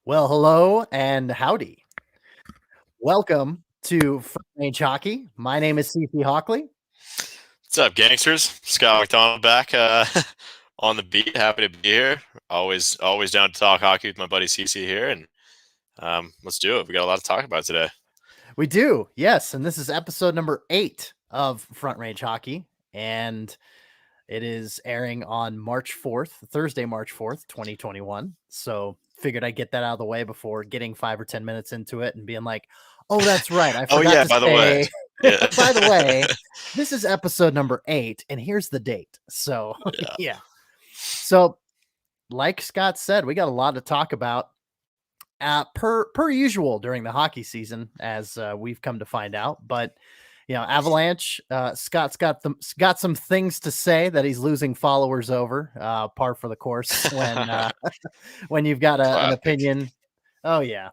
Well, hello and howdy. Welcome to Front Range Hockey. My name is CC Hawkley. What's up, gangsters? Scott McDonald back on the beat. Happy to be here. Always down to talk hockey with my buddy CC here, and let's do it. We got a lot to talk about today. We do, yes, and this is episode number 8 of Front Range Hockey, and it is airing on March 4th, Thursday, March 4th, 2021. So figured I'd get that out of the way before getting 5 or 10 minutes into it and being like, oh, that's right. I Oh forgot yeah, to by the way, say, yeah, by the way, this is episode number 8, and here's the date. So, yeah, yeah. So, like Scott said, we got a lot to talk about. Per usual during the hockey season, as we've come to find out. But Avalanche. Scott's got some things to say that he's losing followers over. Par for the course when when you've got an classic. opinion. Oh yeah.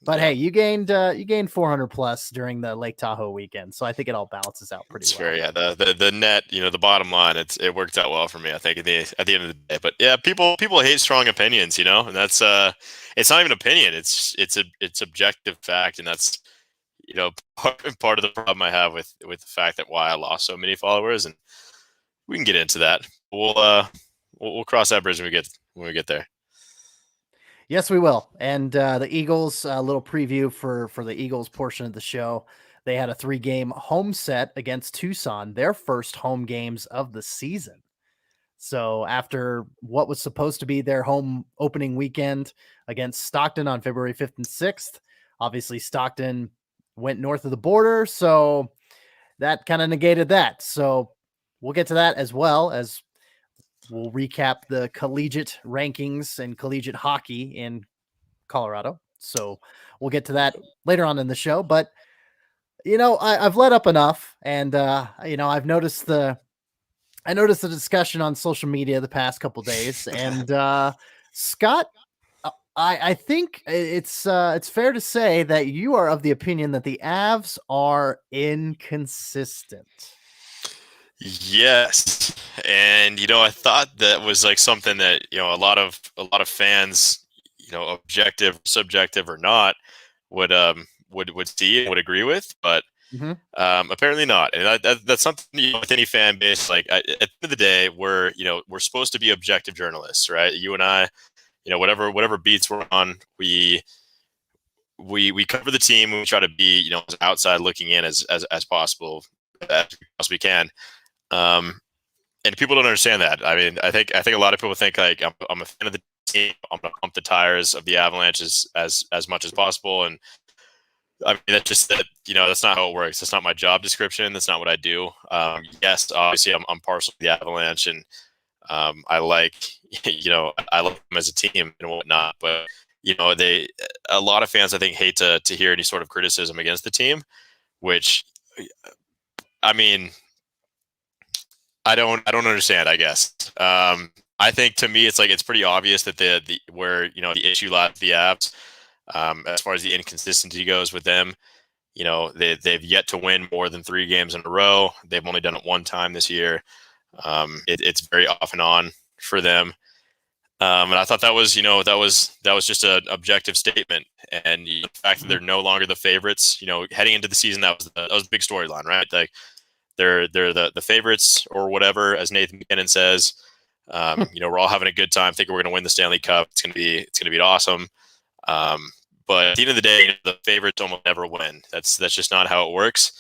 But Yeah, hey, you gained 400 plus during the Lake Tahoe weekend, so I think it all balances out pretty it's well. fair. Yeah, the net, the bottom line, it worked out well for me. I think at the end of the day. But yeah, people hate strong opinions, and that's it's not even opinion. It's objective fact, and that's part of the problem I have with the fact that why I lost so many followers, and we can get into that. We'll cross that bridge when we get there. Yes, we will. And the Eagles, a little preview for the Eagles portion of the show. They had a 3-game home set against Tucson, their first home games of the season. So after what was supposed to be their home opening weekend against Stockton on February 5th and 6th, obviously Stockton went north of the border. So that kind of negated that. So we'll get to that as well as we'll recap the collegiate rankings and collegiate hockey in Colorado. So we'll get to that later on in the show. But I've let up enough, and I noticed the discussion on social media the past couple days, and Scott, I think it's fair to say that you are of the opinion that the Avs are inconsistent. Yes, and I thought that was like something that a lot of fans, objective, subjective or not, would see and would agree with, but Mm-hmm. apparently not. And that's something with any fan base. Like at the end of the day, we're supposed to be objective journalists, right? You and I, whatever beats we're on, we cover the team. And we try to be as outside looking in as possible as we possibly can. And people don't understand that. I mean, I think a lot of people think like I'm a fan of the team. I'm gonna pump the tires of the Avalanche as much as possible. And I mean, that's not how it works. That's not my job description. That's not what I do. Yes, obviously I'm partial to the Avalanche, and I like I like them as a team and whatnot. But a lot of fans I think hate to hear any sort of criticism against the team, which I mean I don't understand. I guess I think to me it's pretty obvious that the where the issue lies with the Avs. As far as the inconsistency goes with them, they've yet to win more than 3 games in a row. They've only done it one time this year. It's very off and on for them. And I thought that was just an objective statement. And the fact that they're no longer the favorites, heading into the season, that was a big storyline, right? Like they're the favorites or whatever, as Nathan McKinnon says. We're all having a good time, thinking we're going to win the Stanley Cup. It's going to be awesome. But at the end of the day, the favorites almost never win. That's just not how it works.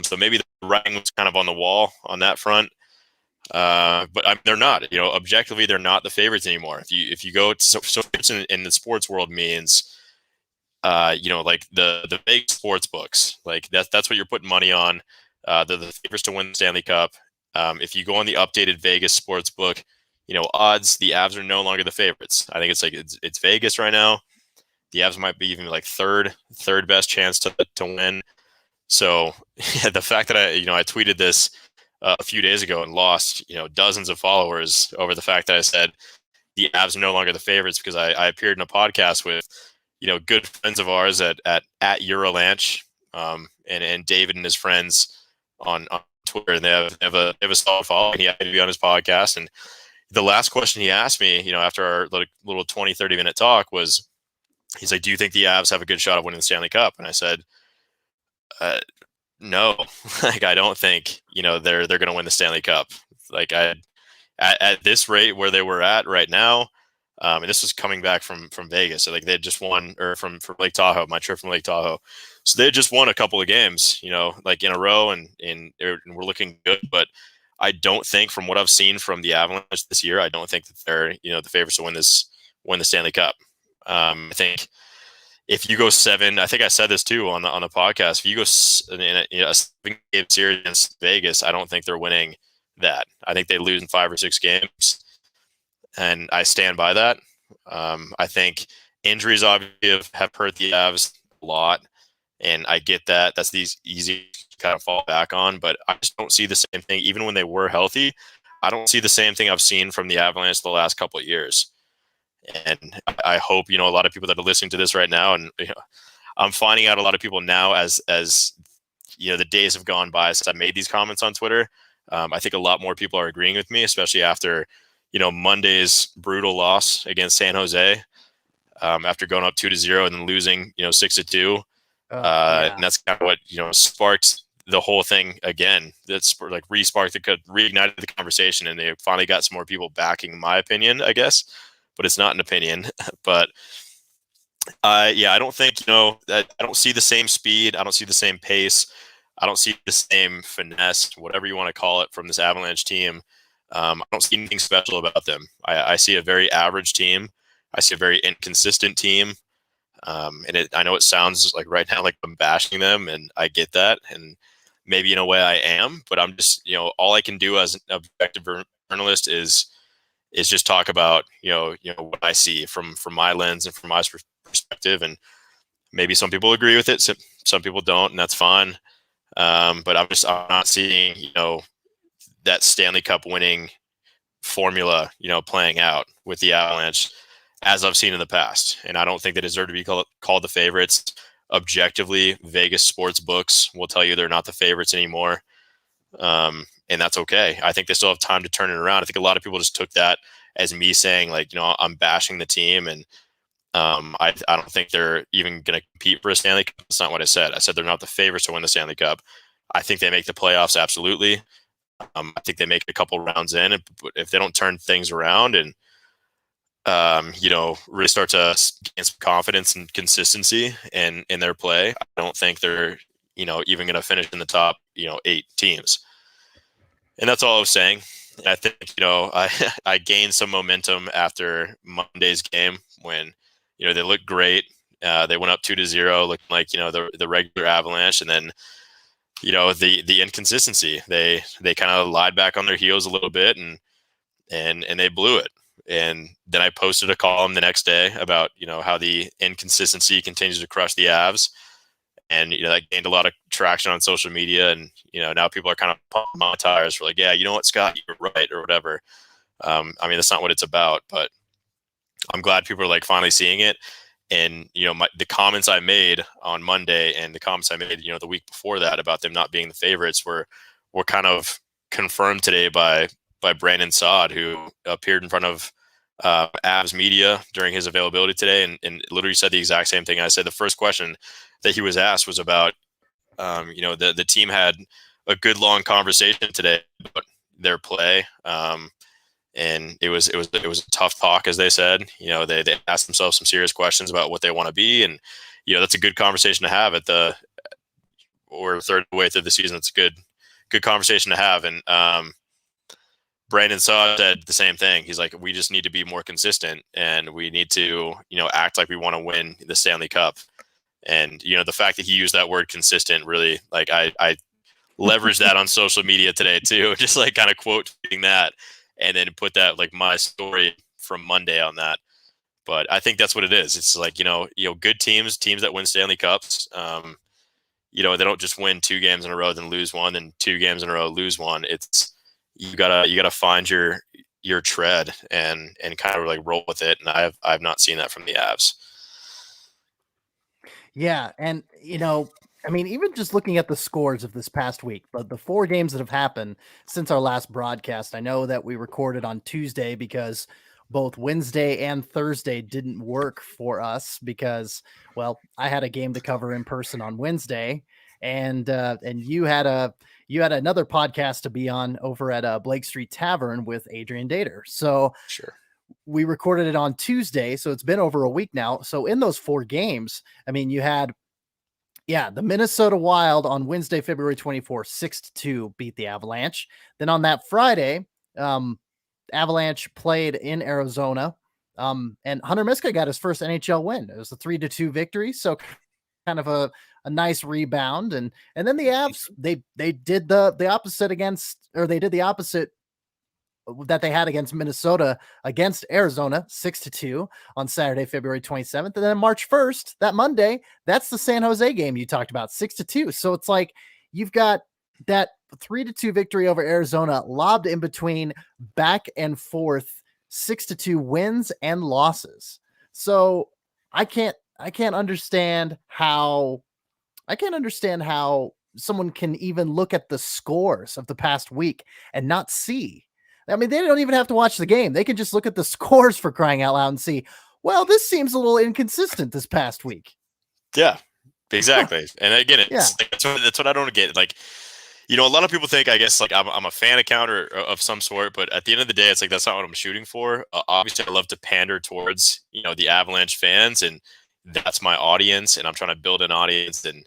So maybe the writing was kind of on the wall on that front. But they're not. Objectively, they're not the favorites anymore. If you go so in the sports world means, like the big sports books, like that's what you're putting money on. They're the favorites to win the Stanley Cup. If you go on the updated Vegas sports book, odds, the Avs are no longer the favorites. I think it's Vegas right now. The Avs might be even like third best chance to win. So yeah, the fact that I tweeted this a few days ago and lost dozens of followers over the fact that I said the Avs are no longer the favorites because I appeared in a podcast with good friends of ours at Avalanche, and David and his friends on Twitter, and they have a solid following. He had to be on his podcast, and the last question he asked me, after our little 20-30 minute talk was, He's like, "Do you think the Avs have a good shot of winning the Stanley Cup?" And I said, "No, like I don't think they're going to win the Stanley Cup. Like at this rate where they were at right now." And this was coming back from Vegas. So like they had just won, or from Lake Tahoe, my trip from Lake Tahoe. So they had just won a couple of games, like in a row, and we're looking good. But I don't think, from what I've seen from the Avalanche this year, I don't think that they're the favorites to win the Stanley Cup. I think if you go seven, I think I said this too on the podcast. If you go in a 7-game series against Vegas, I don't think they're winning that. I think they lose in 5 or 6 games, and I stand by that. I think injuries obviously have hurt the Avs a lot, and I get that. That's these easy to kind of fall back on, but I just don't see the same thing. Even when they were healthy, I don't see the same thing I've seen from the Avalanche the last couple of years. And I hope a lot of people that are listening to this right now, and I'm finding out a lot of people now as the days have gone by since I made these comments on Twitter. I think a lot more people are agreeing with me, especially after Monday's brutal loss against San Jose, after going up 2-0 and then losing 6-2. Yeah. And that's kind of what sparked the whole thing again. That's like reignited the conversation, and they finally got some more people backing my opinion, I guess. But it's not an opinion. But yeah, I don't think that I don't see the same speed. I don't see the same pace. I don't see the same finesse, whatever you want to call it, from this Avalanche team. I don't see anything special about them. I see a very average team. I see a very inconsistent team. And I know it sounds like right now like I'm bashing them, and I get that, and maybe in a way I am, but I'm just all I can do as an objective journalist is just talk about what I see from my lens and from my perspective, and maybe some people agree with it, some people don't, and that's fine. But I'm not seeing that Stanley Cup winning formula playing out with the Avalanche as I've seen in the past, and I don't think they deserve to be called the favorites. Objectively, Vegas sports books will tell you they're not the favorites anymore. And that's okay. I think they still have time to turn it around. I think a lot of people just took that as me saying, like, I'm bashing the team, and I don't think they're even going to compete for a Stanley Cup. That's not what I said. I said they're not the favorites to win the Stanley Cup. I think they make the playoffs, absolutely. I think they make a couple rounds in, and if they don't turn things around and really start to gain some confidence and consistency in their play, I don't think they're even going to finish in the top 8 teams. And that's all I was saying. And I think I gained some momentum after Monday's game when they looked great. They went up 2-0, looking like the regular Avalanche, and then the inconsistency. They kind of lied back on their heels a little bit, and they blew it. And then I posted a column the next day about how the inconsistency continues to crush the Avs. And that gained a lot of traction on social media, and now people are kind of pumping my tires for like, yeah, you know what, Scott, you're right, or whatever. I mean, that's not what it's about, but I'm glad people are like finally seeing it. And the comments I made on Monday and the comments I made the week before that about them not being the favorites were kind of confirmed today by Brandon Saad, who appeared in front of Avs media during his availability today, and literally said the exact same thing I said. The first question that he was asked was about the team had a good long conversation today about their play, and it was a tough talk, as they said. They asked themselves some serious questions about what they want to be, and that's a good conversation to have or third way through the season. It's a good conversation to have. And Brandon Saad said the same thing. He's like, we just need to be more consistent, and we need to act like we want to win the Stanley Cup. And the fact that he used that word consistent, really, like I leveraged that on social media today too, just like kind of quote tweeting that, and then put that like my story from Monday on that. But I think that's what it is. It's like good teams that win Stanley Cups. They don't just win 2 games in a row then lose one, then 2 games in a row lose one. It's you gotta find your tread and kind of like roll with it. And I've not seen that from the Avs. Yeah, and I mean, even just looking at the scores of this past week, but the 4 games that have happened since our last broadcast, I know that we recorded on Tuesday because both Wednesday and Thursday didn't work for us because, well, I had a game to cover in person on Wednesday, and you had another podcast to be on over at Blake Street Tavern with Adrian Dater. So Sure. we recorded it on Tuesday, so it's been over a week now. So in those 4 games, I mean, you had the Minnesota Wild on Wednesday, February 24th, 6-2 beat the Avalanche. Then on that Friday, Avalanche played in Arizona. And Hunter Miska got his first NHL win. It was a 3-2 victory. So kind of a nice rebound. And then the Avs, they did the opposite they did the opposite that they had against Minnesota against Arizona 6-2 on Saturday, February 27th. And then March 1st, that Monday, that's the San Jose game you talked about, 6-2. So it's like you've got that 3-2 victory over Arizona lobbed in between back and forth 6-2 wins and losses. So I can't understand how someone can even look at the scores of the past week and not see. I mean, they don't even have to watch the game. They can just look at the scores, for crying out loud, and see, well, this seems a little inconsistent this past week. Yeah, exactly. And again, Yeah. that's what I don't get. Like, you know, a lot of people think, I guess, like I'm a fan account or of some sort, but at the end of the day, it's like that's not what I'm shooting for. Obviously, I love to pander towards, you know, the Avalanche fans, and that's my audience, and I'm trying to build an audience, and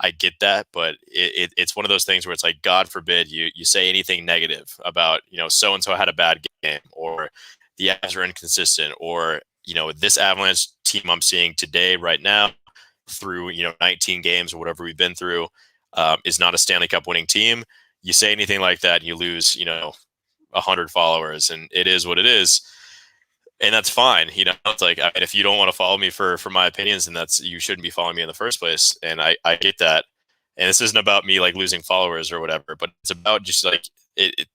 I get that, but it's one of those things where it's like, God forbid you say anything negative about, you know, so and so had a bad game, or the Avs are inconsistent, or, you know, this Avalanche team I'm seeing today right now through, you know, 19 games or whatever we've been through, is not a Stanley Cup winning team. You say anything like that, and you lose, you know, 100 followers, and it is what it is. And that's fine. You know, it's like, I mean, if you don't want to follow me for my opinions, then you shouldn't be following me in the first place. And I get that. And this isn't about me like losing followers or whatever, but it's about just like,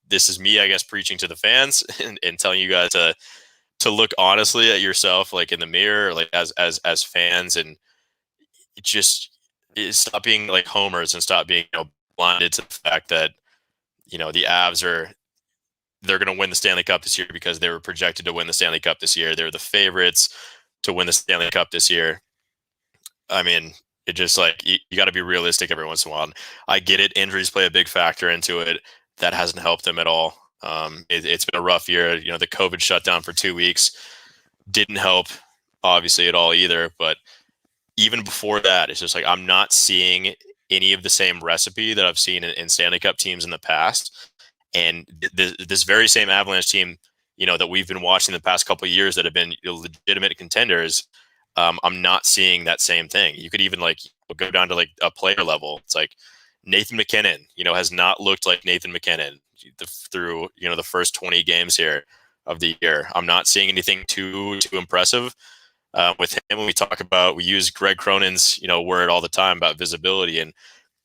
this is me, I guess, preaching to the fans and telling you guys to look honestly at yourself, like in the mirror, like as fans, and just stop being like homers and stop being, you know, blinded to the fact that, you know, the Avs they're going to win the Stanley Cup this year because they were projected to win the Stanley Cup this year. They're the favorites to win the Stanley Cup this year. I mean, it just like, you got to be realistic every once in a while. And I get it. Injuries play a big factor into it. That hasn't helped them at all. It's been a rough year. You know, the COVID shutdown for 2 weeks didn't help obviously at all either. But even before that, it's just like, I'm not seeing any of the same recipe that I've seen in Stanley Cup teams in the past. And this very same Avalanche team, you know, that we've been watching the past couple of years that have been legitimate contenders, I'm not seeing that same thing. You could even like go down to like a player level. It's like Nathan MacKinnon, you know, has not looked like Nathan MacKinnon through, you know, the first 20 games here of the year. I'm not seeing anything too impressive with him. When we use Greg Cronin's, you know, word all the time about visibility, and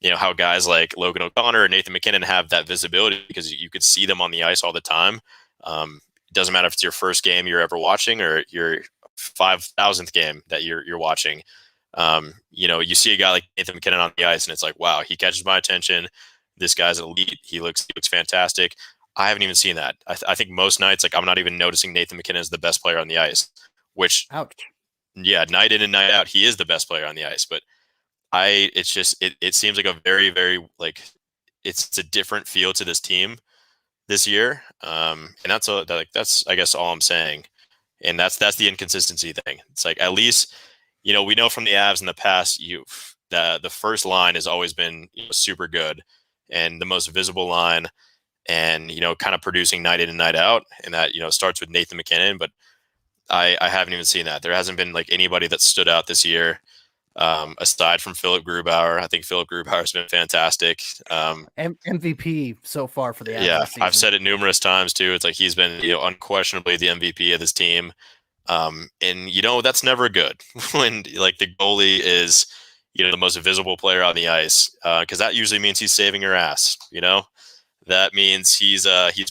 you know how guys like Logan O'Connor and Nathan MacKinnon have that visibility because you could see them on the ice all the time. It doesn't matter if it's your first game you're ever watching or your 5,000th game that you're watching. You know, you see a guy like Nathan MacKinnon on the ice, and it's like, wow, he catches my attention. This guy's elite. He looks fantastic. I haven't even seen that. I think most nights, like, I'm not even noticing Nathan MacKinnon is the best player on the ice. Which, ouch. Yeah, night in and night out, he is the best player on the ice. But it's just it seems like a very, very like it's a different feel to this team this year, and that's I guess all I'm saying, and that's the inconsistency thing. It's like, at least, you know, we know from the Avs in the past, the first line has always been, you know, super good and the most visible line, and, you know, kind of producing night in and night out, and that, you know, starts with Nathan MacKinnon. But I haven't even seen that. There hasn't been like anybody that stood out this year. Aside from Philip Grubauer. I think Philip Grubauer has been fantastic. MVP so far for the Avs Yeah, this season. I've said it numerous times too. It's like he's been, you know, unquestionably the MVP of this team. And you know, that's never good when like the goalie is, you know, the most visible player on the ice, because that usually means he's saving your ass. You know, that means he's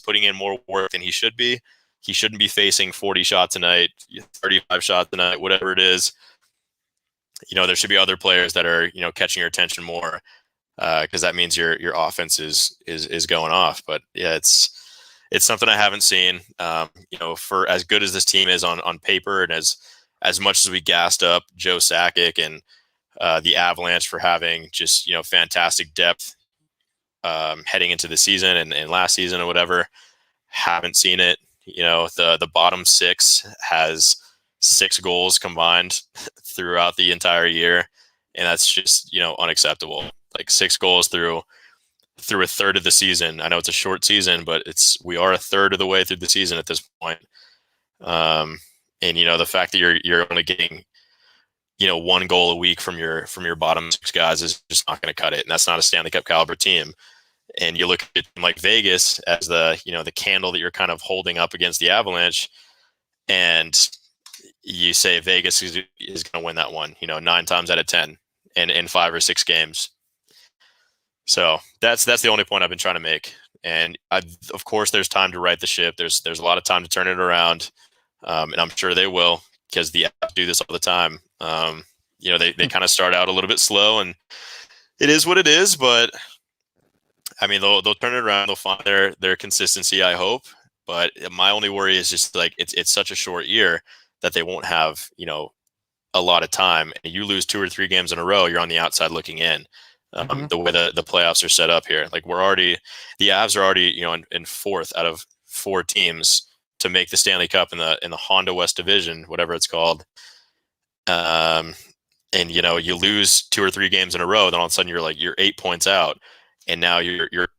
putting in more work than he should be. He shouldn't be facing 40 shots a night, 35 shots a night, whatever it is. You know, there should be other players that are, you know, catching your attention more, because that means your offense is going off. But yeah, it's something I haven't seen. For as good as this team is on paper, and as much as we gassed up Joe Sakic and the Avalanche for having just fantastic depth heading into the season and last season or whatever, haven't seen it. The bottom six has 6 goals combined throughout the entire year, and that's just unacceptable. Like 6 goals through a third of the season. I know it's a short season, but we are a third of the way through the season at this point. And the fact that you're only getting 1 goal a week from your bottom 6 guys is just not going to cut it, and that's not a Stanley Cup caliber team. And you look at like Vegas as the candle that you're kind of holding up against the Avalanche, and you say Vegas is going to win that one, 9 times out of 10 in 5 or 6 games. So that's the only point I've been trying to make. And of course, there's time to right the ship. There's a lot of time to turn it around, and I'm sure they will, because the Avs do this all the time. They kind of start out a little bit slow, and it is what it is. But I mean, they'll turn it around. They'll find their consistency, I hope. But my only worry is just like it's such a short year that they won't have a lot of time. And you lose 2 or 3 games in a row, you're on the outside looking in. The way the playoffs are set up here, like the Avs are already in 4th out of 4 teams to make the Stanley Cup in the Honda West Division, whatever it's called. And you lose 2 or 3 games in a row, then all of a sudden you're 8 points out, and now you're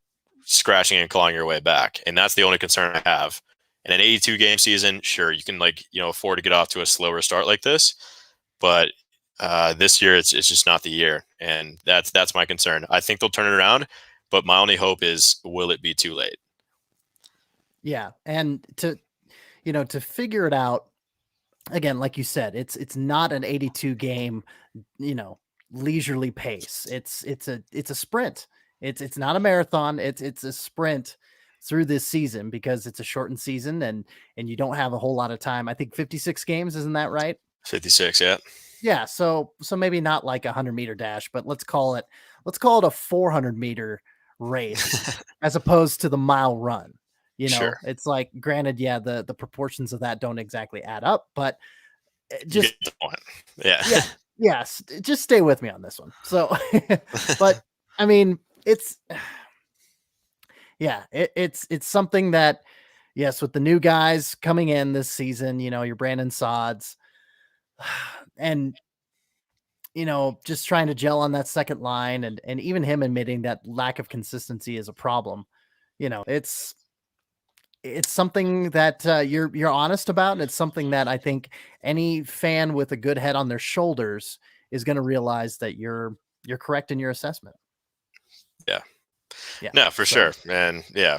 scratching and clawing your way back. And that's the only concern I have. In an 82 game season, sure, you can afford to get off to a slower start like this, but this year it's just not the year, and that's my concern. I think they'll turn it around, but my only hope is, will it be too late? Yeah, and to figure it out, again, like you said, it's not an 82 game, leisurely pace. It's a sprint. It's not a marathon. It's a sprint through this season, because it's a shortened season, and you don't have a whole lot of time. I think 56 games, isn't that right? 56, yeah. Yeah, so maybe not like a 100-meter dash, but let's call it a 400-meter race as opposed to the mile run. Sure. It's like, granted, yeah, the proportions of that don't exactly add up, but just yeah. Yes, just stay with me on this one. So, but I mean, it's something that, yes, with the new guys coming in this season, your Brandon Sods, and just trying to gel on that second line, and even him admitting that lack of consistency is a problem. It's something that you're honest about, and it's something that I think any fan with a good head on their shoulders is going to realize that you're correct in your assessment. Yeah, no, for sure. And yeah,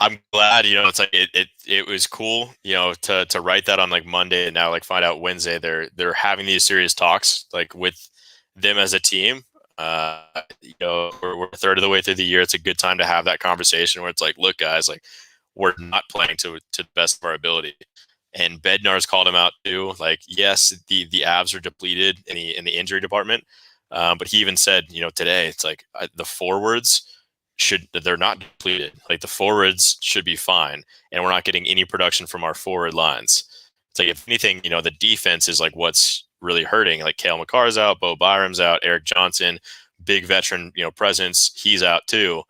I'm glad, it's like it was cool, to write that on like Monday, and now like find out Wednesday they're having these serious talks like with them as a team. We're a third of the way through the year. It's a good time to have that conversation where it's like, look, guys, like, we're not playing to the best of our ability. And Bednar's called him out too. Like, yes, the Avs are depleted in the injury department, but he even said, today, it's like the forwards they're not depleted. Like, the forwards should be fine, and we're not getting any production from our forward lines. It's like, if anything, the defense is like what's really hurting. Like, Cale Makar's out, Bo Byram's out, Eric Johnson, big veteran, presence, he's out too.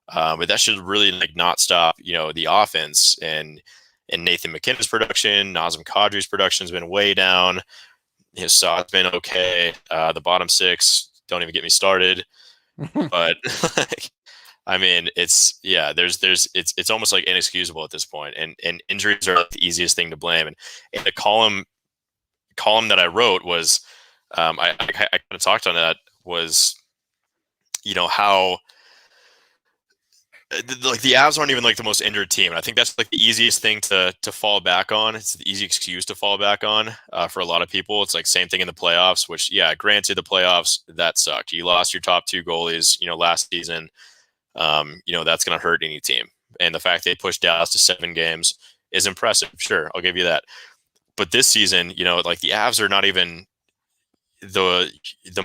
But that should really like not stop, the offense, and Nathan McKinnon's production, Nazem Kadri's production has been way down. His Sod's been okay. The bottom 6, don't even get me started. But like, I mean, it's almost like inexcusable at this point, and injuries are the easiest thing to blame. And the column that I wrote was, I kind of talked on that, was, how like the Avs aren't even like the most injured team. And I think that's like the easiest thing to fall back on. It's the easy excuse to fall back on for a lot of people. It's like same thing in the playoffs, which, yeah, granted, the playoffs, that sucked. You lost your top 2 goalies, last season. That's going to hurt any team. And the fact they pushed Dallas to 7 games is impressive. Sure, I'll give you that. But this season, like the Avs are not even the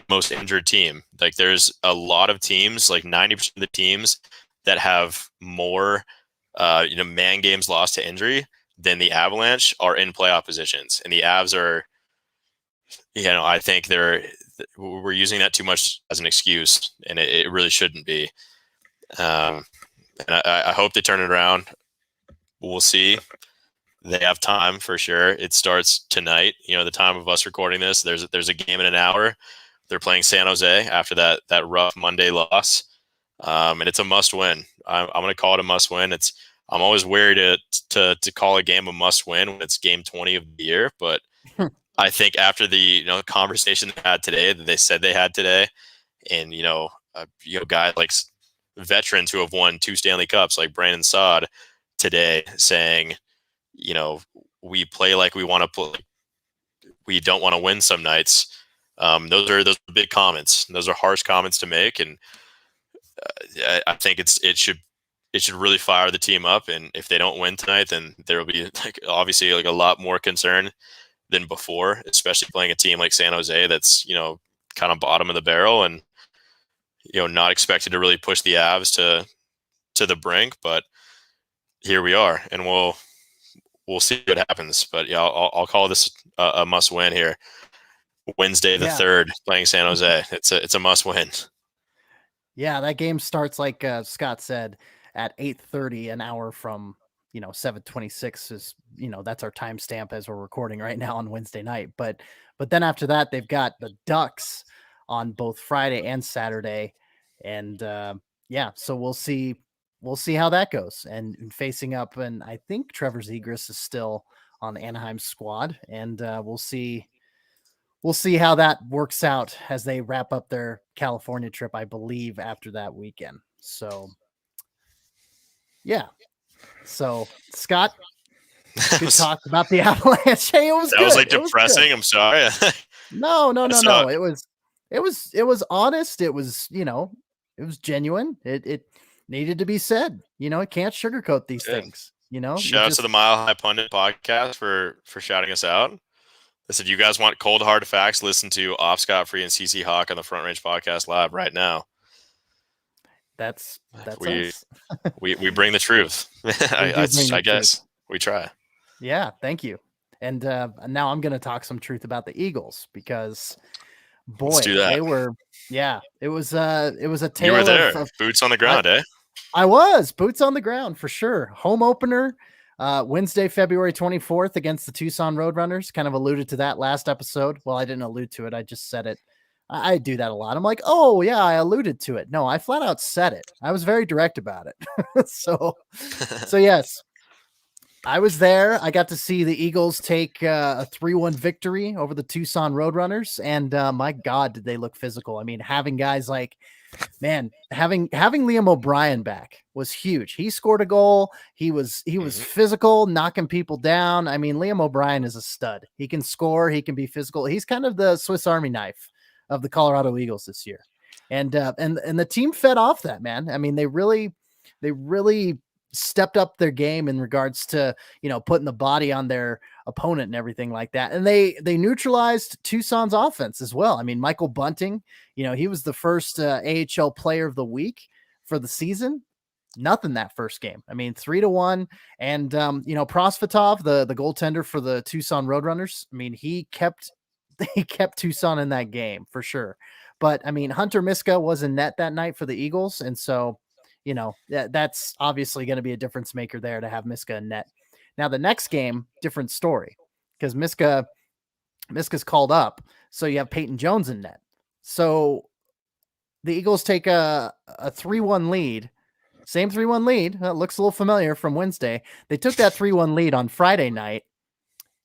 most injured team. Like, there's a lot of teams, like 90% of the teams that have more man games lost to injury, then the Avalanche are in playoff positions, and the Avs are, I think we're using that too much as an excuse, and it really shouldn't be. And I hope they turn it around. We'll see. They have time for sure. It starts tonight. The time of us recording this, there's a game in an hour. They're playing San Jose after that rough Monday loss, and it's a must win. I'm going to call it a must win. I'm always wary to call a game a must win when it's game 20 of the year, but I think after the conversation they had today, that they said they had today, and guys like veterans who have won 2 Stanley Cups like Brandon Saad today saying, we play like we want to play. We don't want to win some nights. Those are big comments. Those are harsh comments to make, and I think it should really fire the team up. And if they don't win tonight, then there will be obviously a lot more concern than before, especially playing a team like San Jose that's kind of bottom of the barrel and not expected to really push the Avs to the brink. But here we are, and we'll see what happens. But yeah, I'll call this a must win here. Wednesday the 3rd, playing San Jose. It's a must win. Yeah, that game starts, like Scott said, at 8:30, an hour from 7:26 is that's our timestamp as we're recording right now on Wednesday night. But then after that, they've got the Ducks on both Friday and Saturday, and so we'll see how that goes. And facing up, and I think Trevor Zegras is still on Anaheim's squad, and we'll see how that works out as they wrap up their California trip, I believe, after that weekend. So, yeah. So, Scott, good talk about the Avalanche. Hey, it was that good. Was depressing. I'm sorry. No. It was honest. It was, it was genuine. It needed to be said. It can't sugarcoat these things. Shout out to the Mile High Pundit podcast for shouting us out. I said, you guys want cold hard facts? Listen to Off Scott Free and CC Hawk on the Front Range Podcast Lab right now. That's we us. we bring the truth. I guess we try. Yeah, thank you. And now I'm going to talk some truth about the Eagles because, boy, they were. Yeah, it was a tale. You were there, of boots on the ground, eh? I was boots on the ground for sure. Home opener. Wednesday, February 24th against the Tucson Roadrunners. Kind of alluded to that last episode. Well, I didn't allude to it. I just said it. I do that a lot. I'm like, oh yeah, I alluded to it. No, I flat out said it. I was very direct about it. So yes, I was there. I got to see the Eagles take a 3-1 victory over the Tucson Roadrunners. And my God, did they look physical. I mean, having guys like, man, having Liam O'Brien back was huge. He scored a goal. He was physical, knocking people down. I mean, Liam O'Brien is a stud. He can score. He can be physical. He's kind of the Swiss Army knife of the Colorado Eagles this year. And the team fed off that, man. I mean, they really stepped up their game in regards to, putting the body on their opponent and everything like that. And they neutralized Tucson's offense as well. I mean, Michael Bunting, he was the first AHL player of the week for the season. Nothing that first game. I mean, 3-1. And, Prosvetov, the goaltender for the Tucson Roadrunners, I mean, he kept Tucson in that game for sure. But I mean, Hunter Miska was in net that night for the Eagles. And so, that's obviously going to be a difference maker there to have Miska in net. Now the next game, different story, because Miska's called up. So you have Peyton Jones in net. So the Eagles take a 3-1 lead, same 3-1 lead. Looks a little familiar from Wednesday. They took that 3-1 lead on Friday night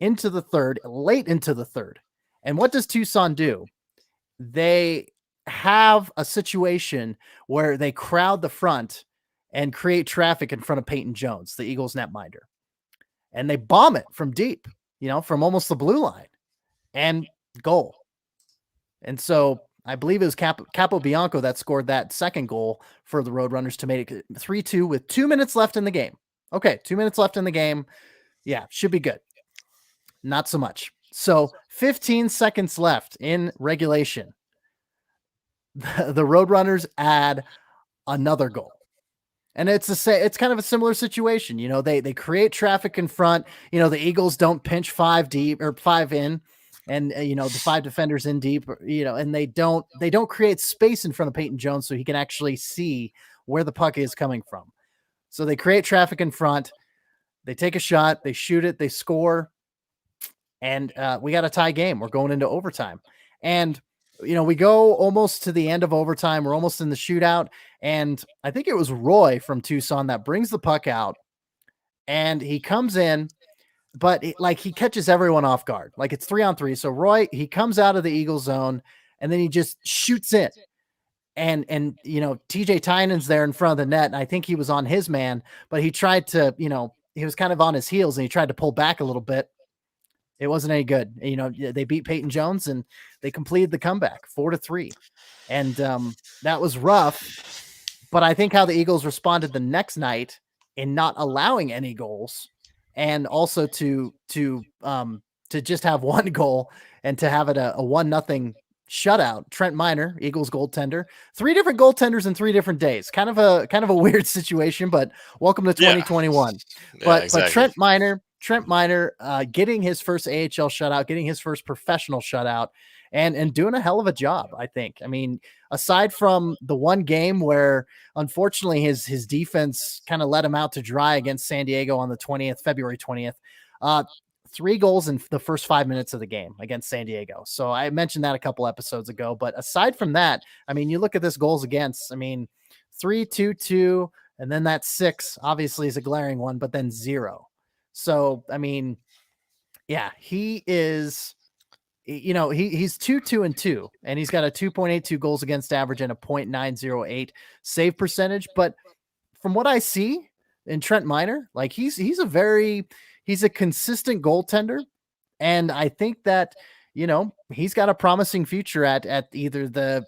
into the third, late into the third. And what does Tucson do? They have a situation where they crowd the front and create traffic in front of Peyton Jones, the Eagles netminder. And they bomb it from deep, from almost the blue line, and goal. And so I believe it was Capobianco that scored that second goal for the Roadrunners to make it 3-2 with 2 minutes left in the game. Okay, 2 minutes left in the game. Yeah, should be good. Not so much. So 15 seconds left in regulation. The Roadrunners add another goal. And it's kind of a similar situation. They create traffic in front. The Eagles don't pinch 5 deep or 5 in, and the 5 defenders in deep, and they don't create space in front of Peyton Jones so he can actually see where the puck is coming from. So they create traffic in front. They take a shot, they shoot it, they score, and we got a tie game. We're going into overtime, and we go almost to the end of overtime. We're almost in the shootout, and I think it was Roy from Tucson that brings the puck out, and he comes in, but he catches everyone off guard. Like, it's 3-on-3. So Roy, he comes out of the Eagle zone, and then he just shoots it. And TJ Tynan's there in front of the net, and I think he was on his man, but he tried to, he was kind of on his heels, and he tried to pull back a little bit. It wasn't any good. They beat Peyton Jones, and they completed the comeback 4-3. And that was rough. But I think how the Eagles responded the next night in not allowing any goals, and also to just have one goal and to have it a 1-0 shutout. Trent Miner, Eagles goaltender, 3 different goaltenders in 3 different days. Kind of a weird situation, but welcome to 2021. Yeah, but exactly. Trent Miner getting his first AHL shutout, getting his first professional shutout, and doing a hell of a job, I think. I mean, aside from the one game where unfortunately his defense kind of let him out to dry against San Diego on the February 20th, 3 goals in the first 5 minutes of the game against San Diego. So I mentioned that a couple episodes ago, but aside from that, I mean, you look at this goals against, I mean, 3-2-2, and then that 6 obviously is a glaring one, but then 0. So, I mean, yeah, he is, he's 2-2-2, and he's got a 2.82 goals against average and a 0.908 save percentage. But from what I see in Trent Miner, like he's a consistent goaltender. And I think that, he's got a promising future at either the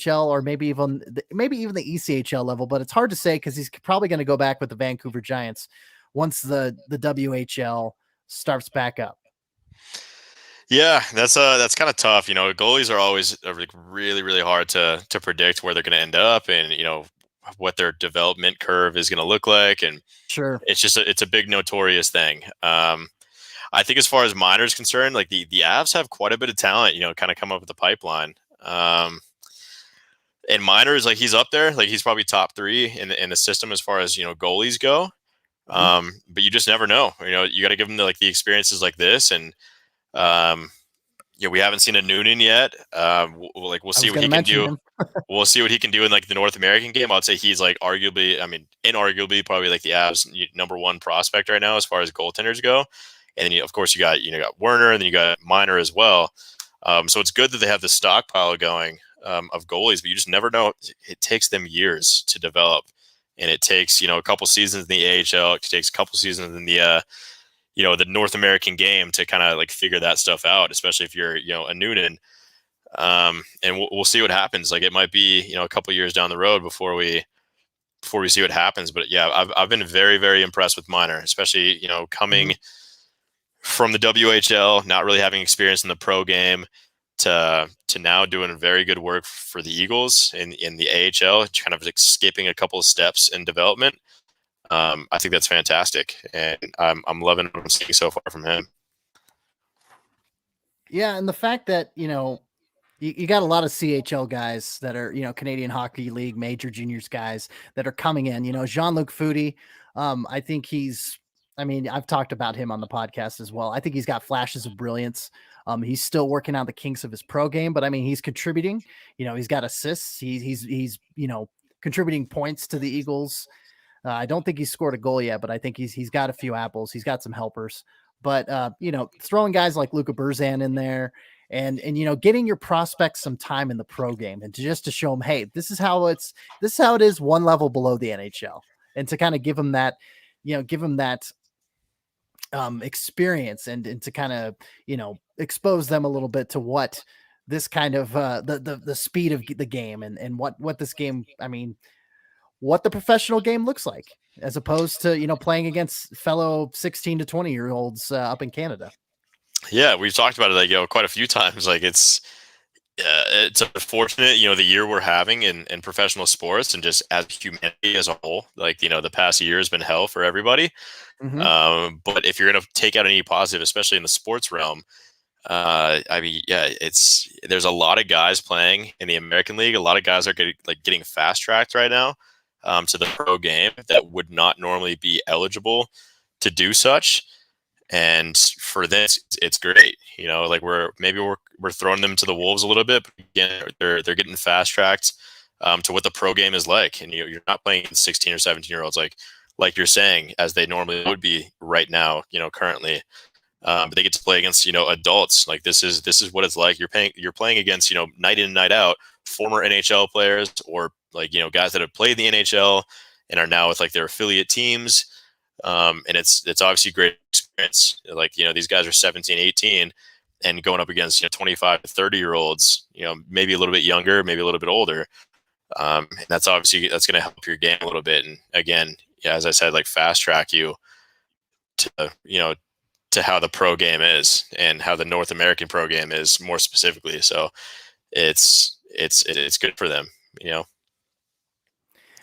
AHL, or maybe even the ECHL level, but it's hard to say because he's probably going to go back with the Vancouver Giants once the WHL starts back up. Yeah, that's kind of tough. Goalies are always like really, really hard to predict where they're going to end up, and what their development curve is going to look like, and sure, it's a big notorious thing. I think as far as Miner is concerned, like the Avs have quite a bit of talent, kind of come up with the pipeline. And Miner is like, he's up there, like he's probably top 3 in the system as far as goalies go. But you just never know. You got to give them the experiences like this, and we haven't seen a Noonan yet. We'll see what he can do. We'll see what he can do in the North American game. I'd say he's inarguably probably the Avs number 1 prospect right now as far as goaltenders go. And then of course you got Werner, and then you got Miner as well. So it's good that they have the stockpile going of goalies, but you just never know. It takes them years to develop, and it takes a couple seasons in the AHL. It takes a couple seasons in the the North American game to kind of figure that stuff out, especially if you're a Noonan. And we'll see what happens. It might be a couple years down the road before we see what happens. But yeah, I've been very, very impressed with Miner, especially coming from the WHL, not really having experience in the pro game, to now doing very good work for the Eagles in the AHL, kind of skipping a couple of steps in development. I think that's fantastic, and I'm loving what I'm seeing so far from him. Yeah, and the fact that you got a lot of CHL guys that are Canadian Hockey League major juniors guys that are coming in. Jean-Luc Foudy, I think I've talked about him on the podcast as well. I think he's got flashes of brilliance. He's still working out the kinks of his pro game, but he's contributing. He's got assists. He's contributing points to the Eagles. I don't think he's scored a goal yet, but I think he's got a few apples. He's got some helpers. But throwing guys like Luca Burzan in there, and getting your prospects some time in the pro game, and to show them, hey, this is how it is one level below the NHL, and to kind of give them that experience, and to kind of expose them a little bit to what this kind of the speed of the game, and what this game, what the professional game looks like, as opposed to playing against fellow 16 to 20-year-olds up in Canada. Yeah, we've talked about it quite a few times. Yeah, it's unfortunate, the year we're having in professional sports and just as humanity as a whole. Like, the past year has been hell for everybody. Hmm. But if you're going to take out any positive, especially in the sports realm, I mean, yeah, there's a lot of guys playing in the American League. A lot of guys are getting fast tracked right now to the pro game that would not normally be eligible to do such. And for this, it's great. Like we're throwing them to the wolves a little bit. But again, they're getting fast tracked to what the pro game is like, and you're not playing 16 or 17-year-olds like you're saying as they normally would be right now. Currently. But they get to play against adults. Like this is what it's like. You're playing against night in and night out former NHL players or like guys that have played in the NHL and are now with like their affiliate teams. And it's obviously a great experience. Like these guys are 17, 18, and going up against 25 to 30-year-olds. Maybe a little bit younger, maybe a little bit older. And that's going to help your game a little bit. And again, yeah, as I said, like fast track you to to how the pro game is and how the North American pro game is more specifically. So it's good for them,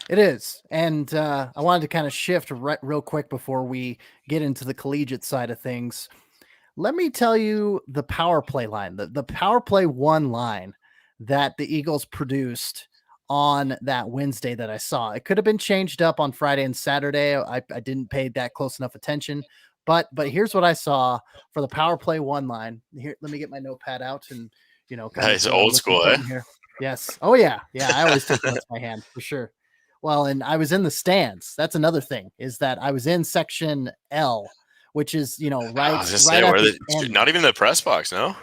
It is. And I wanted to kind of shift real quick before we get into the collegiate side of things. Let me tell you the power play line, the power play one line that the Eagles produced on that Wednesday that I saw. It could have been changed up on Friday and Saturday. I didn't pay that close enough attention, but here's what I saw for the power play one line. Here, let me get my notepad out and kind of It's do a old listen school, eh? button here. Yes. Oh yeah. Yeah. I always take notes by hand for sure. Well, and I was in the stands. That's another thing is that I was in section L, which is, I right, was just right saying, at where the the end. not even the press box, no?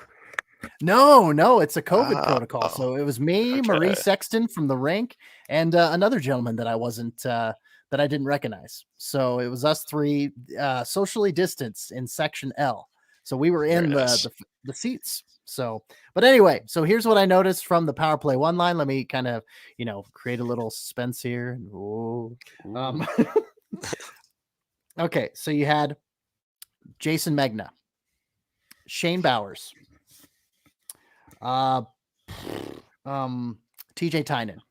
No, it's a COVID protocol. Oh, So it was me, Marie okay. Sexton from the rink, and another gentleman that I wasn't that I didn't recognize. So it was us three, socially distanced in section L. So we were Very in nice. the seats. So, but anyway, so here's what I noticed from the power play one line. Let me kind of create a little suspense here. Ooh. Ooh. Okay, so you had Jason Megna, Shane Bowers, uh, TJ Tynan,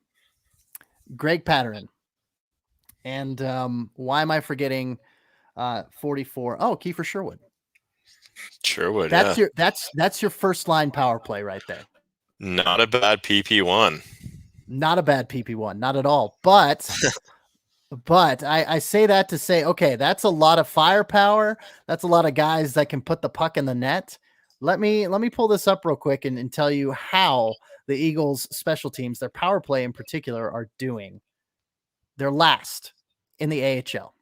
Greg Patterson, and why am I forgetting 44? Oh, Kiefer Sherwood. Sure would, That's yeah. your first line power play right there. Not a bad PP1. Not a bad PP1, not at all. But I say that to say, okay, that's a lot of firepower. That's a lot of guys that can put the puck in the net. Let me pull this up real quick and tell you how the Eagles special teams, their power play in particular, are doing. They're last in the AHL.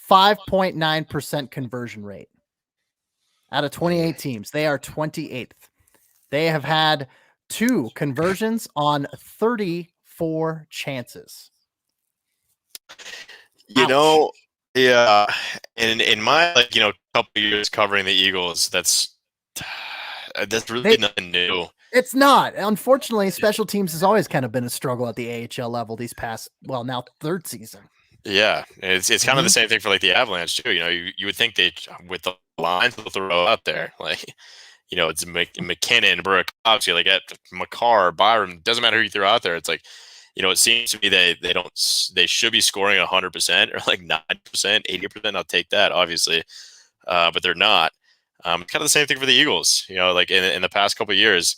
5.9% conversion rate. Out of 28 teams, they are 28th. They have had 2 conversions on 34 chances. Ouch. Yeah. In my couple years covering the Eagles, that's really They nothing new. It's not. Unfortunately, special teams has always kind of been a struggle at the AHL level these past, well, now third season. Yeah, it's kind of the Mhm. same thing for like the Avalanche too. You would think they with the lines they'll throw out there, like it's McKinnon, Burakovsky, like at McCarr, Byram. Doesn't matter who you throw out there. It's like it seems to me they should be scoring 100% or like 90%, 80%. I'll take that obviously, but they're not. Kind of the same thing for the Eagles. Like in the past couple of years,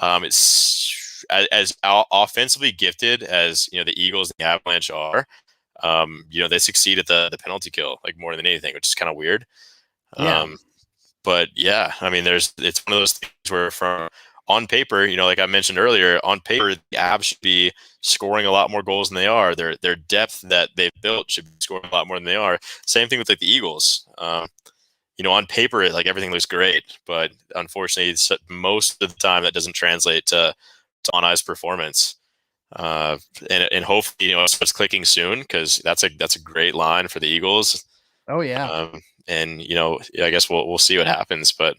it's as offensively gifted as the Eagles and the Avalanche are. They succeed at the penalty kill like more than anything, which is kind of weird. Yeah. But yeah, I mean, it's one of those things where from on paper, like I mentioned earlier, on paper the Avs should be scoring a lot more goals than they are. Their depth that they've built should be scoring a lot more than they are. Same thing with like the Eagles. On paper, like everything looks great, but unfortunately, most of the time that doesn't translate to on ice performance. And hopefully, it starts clicking soon because that's a great line for the Eagles. Oh yeah. And I guess we'll see what happens, but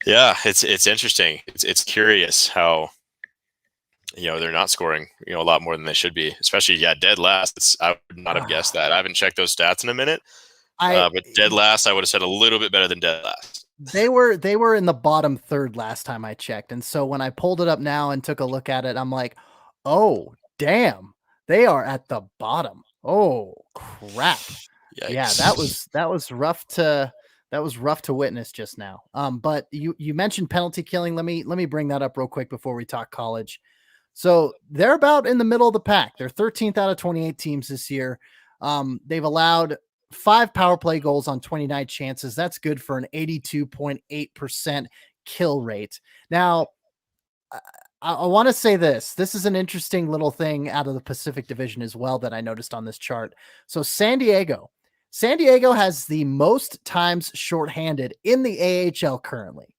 yeah, it's interesting. It's curious how they're not scoring a lot more than they should be, especially dead last. I would not have guessed that. I haven't checked those stats in a minute, I but dead last I would have said a little bit better than dead last. They were in the bottom third last time I checked. And so when I pulled it up now and took a look at it, I'm like, oh damn, they are at the bottom. Oh crap. Yeah, Yikes. that was rough to witness just now. But you mentioned penalty killing. Let me bring that up real quick before we talk college. So they're about in the middle of the pack. They're 13th out of 28 teams this year. They've allowed 5 power play goals on 29 chances. That's good for an 82.8% kill rate. Now, I want to say this. This is an interesting little thing out of the Pacific Division as well that I noticed on this chart. So San Diego has the most times shorthanded in the AHL currently.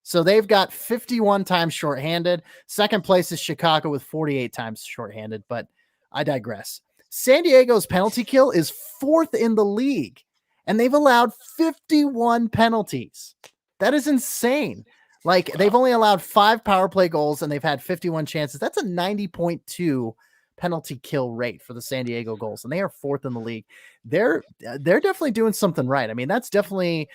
So they've got 51 times shorthanded. Second place is Chicago with 48 times shorthanded, but I digress. San Diego's penalty kill is 4th in the league, and they've allowed 51 penalties. That is insane. Like, they've only allowed 5 power play goals and they've had 51 chances. That's a 90.2 penalty kill rate for the San Diego goals, and they are 4th in the league. They're definitely doing something right. I mean, that's definitely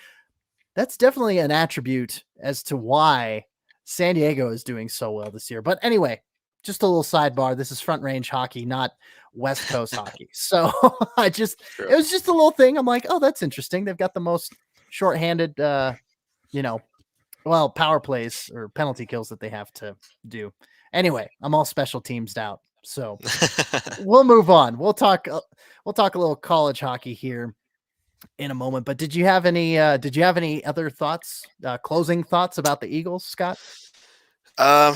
an attribute as to why San Diego is doing so well this year. But anyway, just a little sidebar. This is Front Range hockey, not West Coast hockey. So it was just a little thing. I'm like, oh, that's interesting. They've got the most shorthanded, power plays or penalty kills that they have to do. Anyway, I'm all special teams out. So we'll move on. We'll talk a little college hockey here in a moment. But did you have any other thoughts, closing thoughts about the Eagles, Scott? I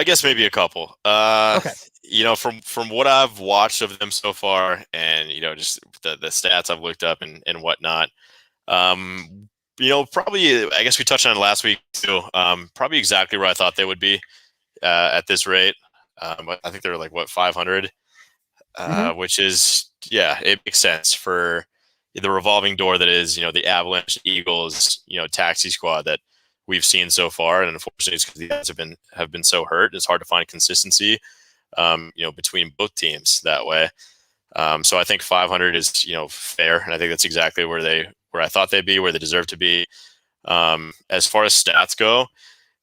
guess maybe a couple. Okay. From what I've watched of them so far, and just the stats I've looked up and whatnot, probably I guess we touched on it last week too. Probably exactly where I thought they would be at this rate. I think they're like 500, which is it makes sense for the revolving door that is the Avalanche, Eagles, taxi squad that we've seen so far. And unfortunately, it's because the guys have been so hurt. It's hard to find consistency, between both teams that way. So I think 500 is fair, and I think that's exactly where I thought they'd be, where they deserve to be. As far as stats go,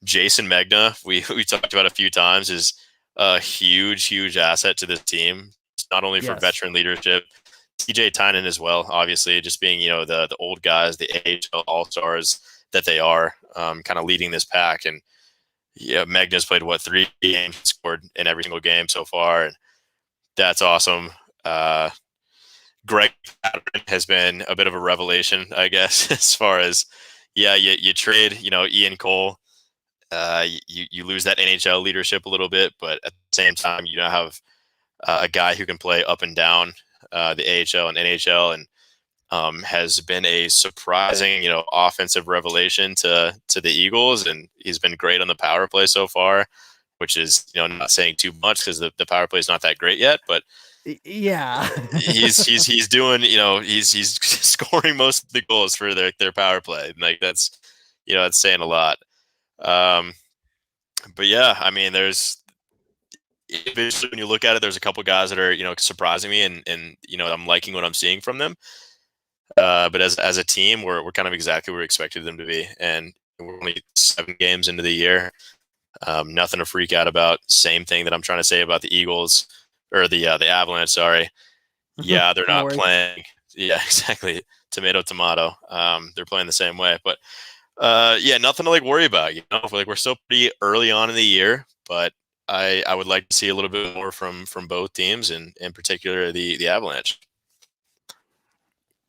Jason Megna, we talked about a few times, is a huge asset to this team. It's not only for veteran leadership, TJ Tynan as well, obviously, just being the old guys, the AHL all-stars that they are, kind of leading this pack. And Megna's played 3 games, scored in every single game so far, and that's awesome. Greg Patterson has been a bit of a revelation, I guess, as far as you trade Ian Cole, you lose that NHL leadership a little bit, but at the same time you now have a guy who can play up and down the AHL and NHL, and has been a surprising offensive revelation to the Eagles, and he's been great on the power play so far, which is not saying too much because the power play is not that great yet, but yeah, he's doing he's scoring most of the goals for their power play. Like that's it's saying a lot. But yeah, I mean, there's eventually when you look at it, there's a couple guys that are surprising me, and I'm liking what I'm seeing from them. But as a team, we're kind of exactly where we expected them to be, and we're only 7 games into the year. Nothing to freak out about. Same thing that I'm trying to say about the Eagles or the Avalanche. Sorry, yeah, they're not playing. Yeah, exactly. Tomato. They're playing the same way, but nothing to worry about. We're still pretty early on in the year, but I would like to see a little bit more from both teams, and in particular the Avalanche.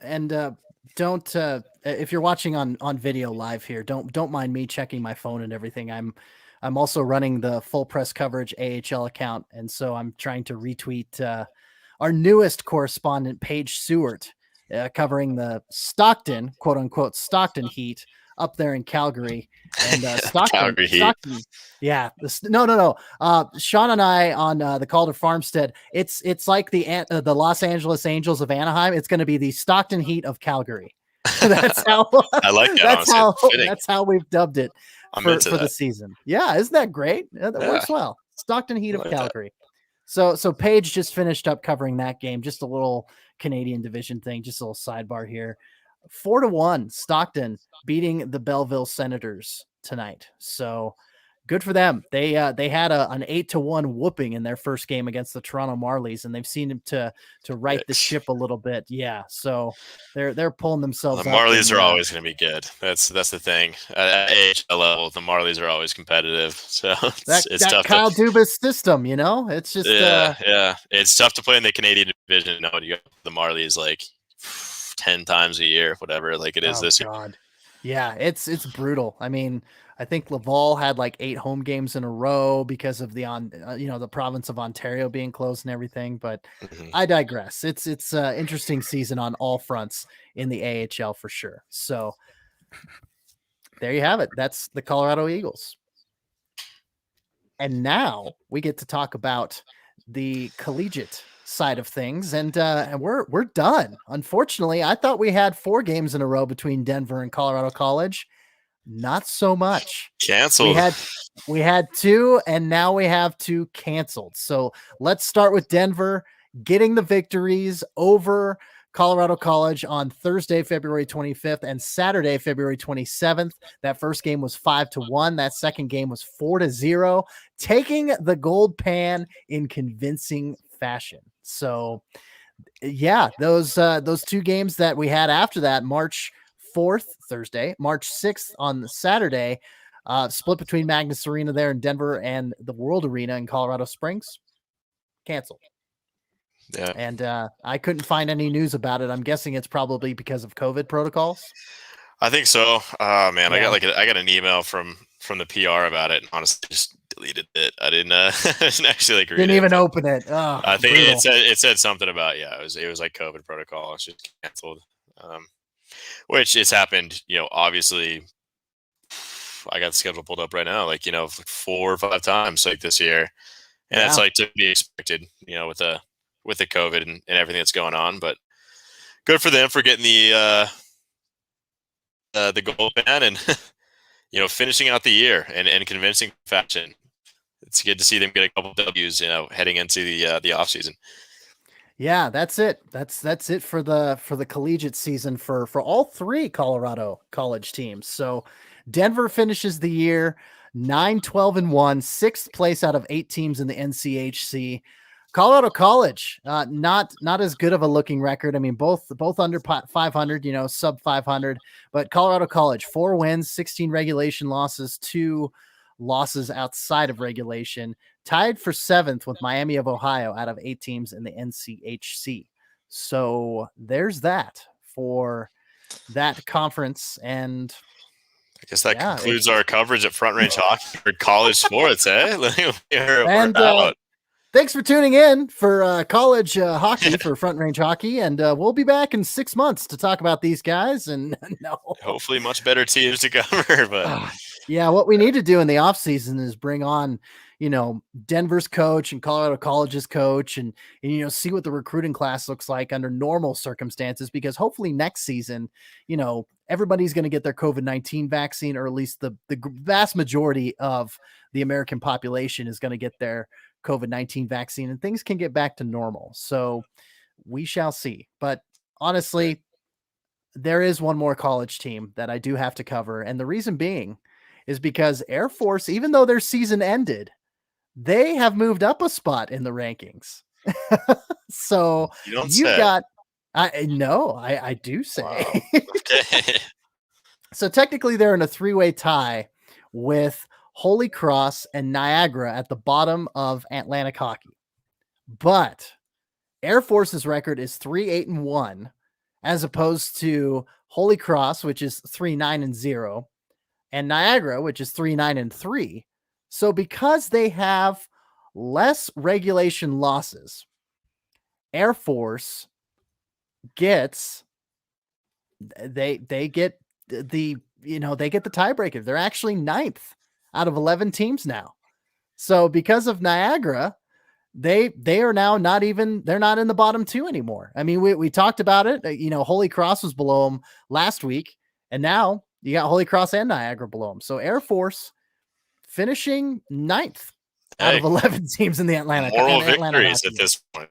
And don't if you're watching on video live here, don't mind me checking my phone and everything. I'm also running the Full Press Coverage AHL account, and so I'm trying to retweet our newest correspondent, Paige Seward, covering the Stockton, quote unquote, Stockton Heat up there in Calgary. And Stockton, yeah. No. Sean and I on the Calder Farmstead. It's like the Los Angeles Angels of Anaheim. It's going to be the Stockton Heat of Calgary. That's how I like that. That's how we've dubbed it for the season. Yeah, isn't that great? That works well. Stockton Heat of Calgary. So Paige just finished up covering that game. Just a little Canadian division thing. Just a little sidebar here. 4-1 Stockton beating the Belleville Senators tonight. So good for them. They had an 8-1 whooping in their first game against the Toronto Marlies, and they've seen to right the ship a little bit. Yeah, so they're pulling themselves The up. Marlies And are always going to be good. That's the thing. At AHL level, the Marlies are always competitive. So that it's tough Kyle to. Dubas system, it's just Yeah. It's tough to play in the Canadian division. No, you got the Marlies like 10 times a year, whatever. Like it is oh this year. god. Yeah, it's brutal. I mean, I think Laval had like 8 home games in a row because of the province of Ontario being closed and everything. But Mhm. I digress. It's interesting season on all fronts in the AHL for sure. So there you have it. That's the Colorado Eagles. And now we get to talk about the collegiate side of things, and we're done. Unfortunately, I thought we had 4 games in a row between Denver and Colorado College. Not so much. We Canceled. had 2, and now we have 2 canceled. So let's start with Denver getting the victories over Colorado College on Thursday, February 25th, and Saturday, February 27th. That first game was 5-1. That second game was 4-0, taking the gold pan in convincing fashion. So yeah, those 2 games that we had after that, March 4th, Thursday, March 6th on Saturday, split between Magnus Arena there in Denver and the World Arena in Colorado Springs, canceled. Yeah. And I couldn't find any news about it. I'm guessing it's probably because of COVID protocols. I think so. Man, Yeah. I got an email from the PR about it, and honestly just deleted it. I didn't I didn't actually like read Didn't it. even open it. Oh, I think brutal. it said something about it was like COVID protocol. It's just canceled. Which it's happened, obviously I got the schedule pulled up right now, like, 4 or 5 times like this year. And that's Yeah. like to be expected, with the COVID and everything that's going on. But good for them for getting the gold ban and finishing out the year and convincing fashion. It's good to see them get a couple W's, heading into the off season. Yeah, that's it. That's it for the collegiate season for all 3 Colorado College teams. So Denver finishes the year 9-12-1, 6th place out of 8 teams in the NCHC. Colorado College, not as good of a looking record. I mean, both under 500, sub 500, but Colorado College, 4 wins, 16 regulation losses, 2 losses outside of regulation, tied for 7th with Miami of Ohio out of 8 teams in the NCHC. So there's that for that conference. And I guess that concludes our coverage at Front Range Hockey for college sports, eh? And thanks for tuning in for college hockey for Front Range Hockey. And we'll be back in 6 months to talk about these guys. And hopefully much better teams to cover. But yeah, what we need to do in the off season is bring on, Denver's coach and Colorado College's coach and see what the recruiting class looks like under normal circumstances, because hopefully next season, everybody's going to get their COVID-19 vaccine, or at least the vast majority of the American population is going to get their COVID-19 vaccine, and things can get back to normal. So we shall see. But honestly, there is one more college team that I do have to cover. And the reason being is because Air Force, even though their season ended, they have moved up a spot in the rankings. So I do say. Wow. Okay. So technically they're in a 3-way tie with Holy Cross and Niagara at the bottom of Atlantic Hockey. But Air Force's record is 3-8-1, as opposed to Holy Cross, which is 3-9-0, and Niagara, which is 3-9-3. So because they have less regulation losses, Air Force gets they get the tiebreaker. They're actually 9th out of 11 teams now. So because of Niagara, they are now they're not in the bottom 2 anymore. I mean, we talked about it. Holy Cross was below them last week, and now you got Holy Cross and Niagara below them. So Air Force finishing 9th out of 11 teams in the Atlantic. Moral victories at this point.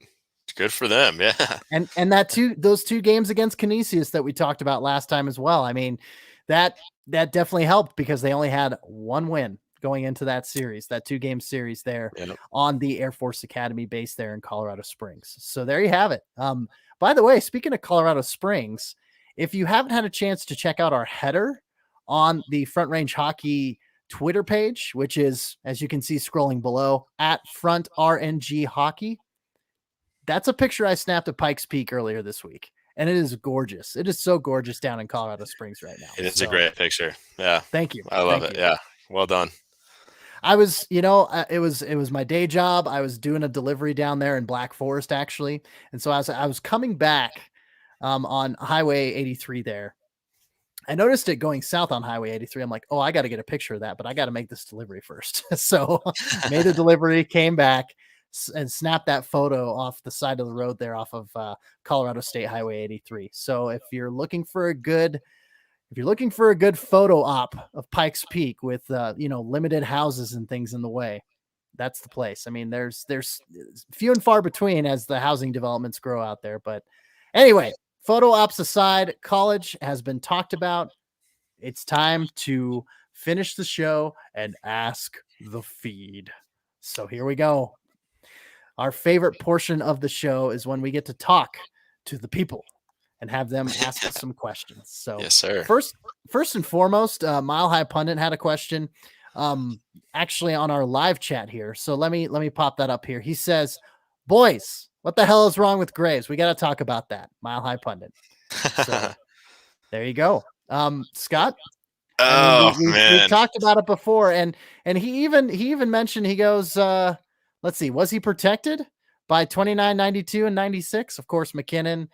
Good for them. Yeah. And those two games against Canisius that we talked about last time as well. I mean, that definitely helped because they only had one win going into that series, that 2-game series there Yep. on the Air Force Academy base there in Colorado Springs. So there you have it. By the way, speaking of Colorado Springs, if you haven't had a chance to check out our header on the Front Range Hockey Twitter page, which is, as you can see scrolling below, at Front RNG Hockey, that's a picture I snapped at Pikes Peak earlier this week, and it is gorgeous. It is so gorgeous down in Colorado Springs right now. It is a great picture. Yeah. Thank you. I love it. Yeah. Well done. I was, it was my day job. I was doing a delivery down there in Black Forest actually, and so I was coming back on Highway 83 there. I noticed it going south on Highway 83. I'm like, oh, I got to get a picture of that, but I got to make this delivery first. So made the delivery, came back and snapped that photo off the side of the road there off of Colorado State Highway 83. So if you're looking for a good photo op of Pikes Peak with limited houses and things in the way, that's the place. I mean, there's few and far between as the housing developments grow out there. But anyway, photo ops aside, college has been talked about. It's time to finish the show and ask the feed. So here we go. Our favorite portion of the show is when we get to talk to the people and have them ask us some questions. So yes, sir. First and foremost, Mile High Pundit had a question actually on our live chat here. So let me pop that up here. He says, boys, what the hell is wrong with Graves? We got to talk about that. Mile High Pundit. So there you go. Scott, we've talked about it before, and he even mentioned, he goes, let's see, was he protected by 29, 92, and 96? Of course, McKinnon,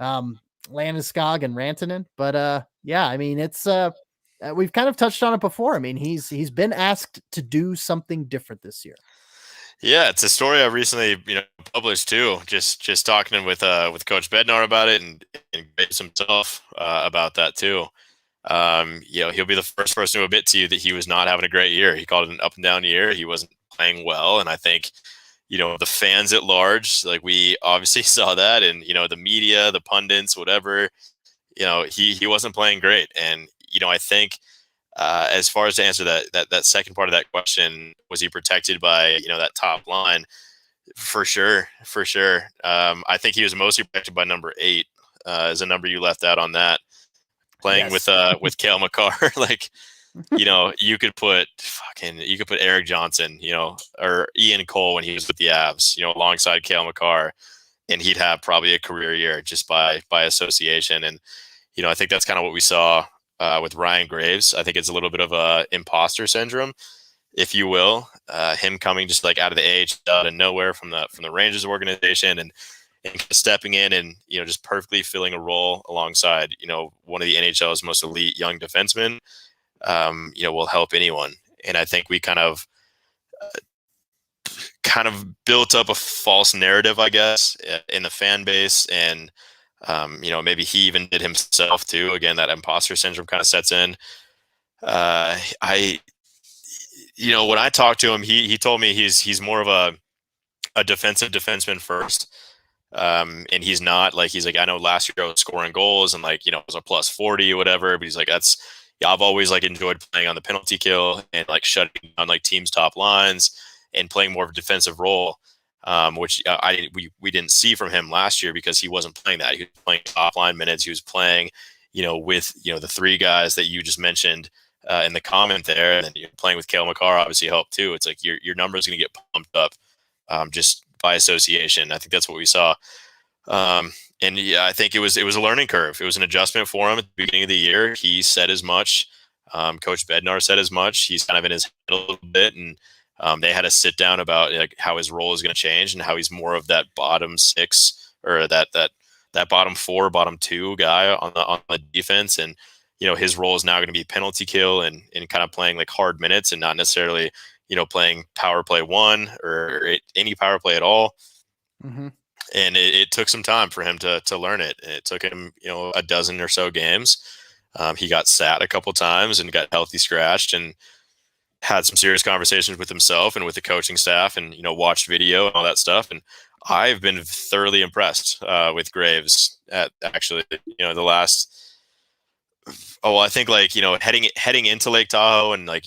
Landeskog, and Rantanen. But yeah, I mean, it's we've kind of touched on it before. I mean, he's been asked to do something different this year. Yeah, it's a story I recently, published too. Just talking with Coach Bednar about it, and Graves himself about that too. He'll be the first person to admit to you that he was not having a great year. He called it an up and down year. He wasn't playing well, and I think, the fans at large, like, we obviously saw that, and the media, the pundits, whatever, he wasn't playing great, and I think. As far as to answer that second part of that question, was he protected by that top line? For sure. I think he was mostly protected by number 8, as a number you left out on that. Playing with Cale Makar, like, you could put Eric Johnson, or Ian Cole when he was with the Avs, alongside Cale Makar, and he'd have probably a career year just by association. And I think that's kind of what we saw. With Ryan Graves, I think it's a little bit of a imposter syndrome, if you will. Him coming just like out of the age, out of nowhere from the Rangers organization, and stepping in and just perfectly filling a role alongside one of the NHL's most elite young defensemen. Will help anyone, and I think we kind of built up a false narrative, I guess, in the fan base, and maybe he even did himself too. Again, that imposter syndrome kind of sets in. When I talked to him, he told me he's more of a defensive defenseman first. And he's not like, he's like, I know last year I was scoring goals and like, it was a plus 40 or whatever, but he's like, I've always like enjoyed playing on the penalty kill and like shutting down like teams' top lines and playing more of a defensive role. Which we didn't see from him last year because he wasn't playing that. He was playing top line minutes. He was playing, with the 3 guys that you just mentioned in the comment there, and then playing with Cale Makar obviously helped too. It's like your numbers going to get pumped up just by association. I think that's what we saw. And yeah, I think it was a learning curve. It was an adjustment for him at the beginning of the year. He said as much. Coach Bednar said as much. He's kind of in his head a little bit, and they had a sit down about like how his role is going to change and how he's more of that bottom 6 or that bottom 4, bottom 2 guy on the defense. And, his role is now going to be penalty kill and kind of playing like hard minutes and not necessarily, playing power play 1 or any power play at all. Mm-hmm. And it took some time for him to learn it. It took him, a dozen or so games. He got sat a couple times and got healthy scratched and had some serious conversations with himself and with the coaching staff and, watched video and all that stuff. And I've been thoroughly impressed with Graves at actually, the last. Oh, well, I think like heading into Lake Tahoe and like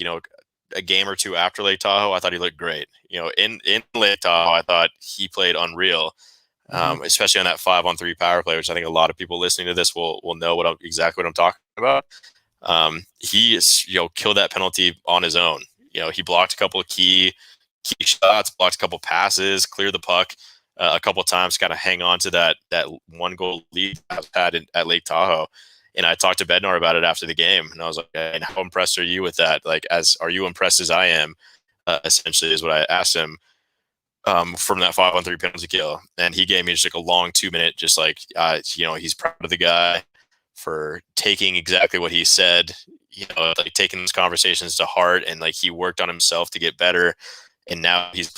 a game or two after Lake Tahoe, I thought he looked great. In Lake Tahoe, I thought he played unreal, Mhm. especially on that 5-on-3 power play, which I think a lot of people listening to this will know exactly what I'm talking about. He is, killed that penalty on his own. He blocked a couple of key shots, blocked a couple passes, cleared the puck a couple of times, kind of hang on to that one goal lead I've had at Lake Tahoe. And I talked to Bednar about it after the game, and I was like, "And how impressed are you with that? Like, are you impressed as I am?" Essentially, is what I asked him from that 5-on-3 penalty kill, and he gave me just like a long 2 minute, just like he's proud of the guy for taking exactly what he said, like taking those conversations to heart, and like he worked on himself to get better, and now he's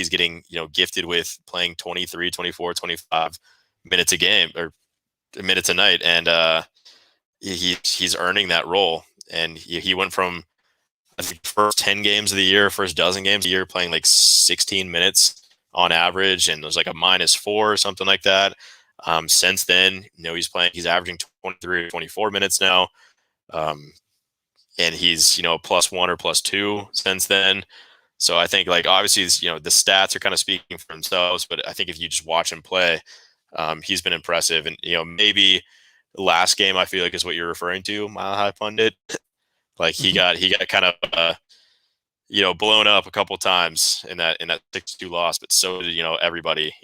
getting gifted with playing 23, 24, 25 minutes a game or minutes a night, and he's earning that role, and he went from I think first 10 games of the year, first dozen games of the year, playing like 16 minutes on average, and it was like a -4 or something like that. Since then, he's averaging 23 or 24 minutes now. And he's, +1 or +2 since then. So I think like obviously, the stats are kind of speaking for themselves, but I think if you just watch him play, he's been impressive. And, maybe last game I feel like is what you're referring to, Mile High Pundit. Like Mhm. he got kind of blown up a couple times in that 6-2 loss, but so did everybody.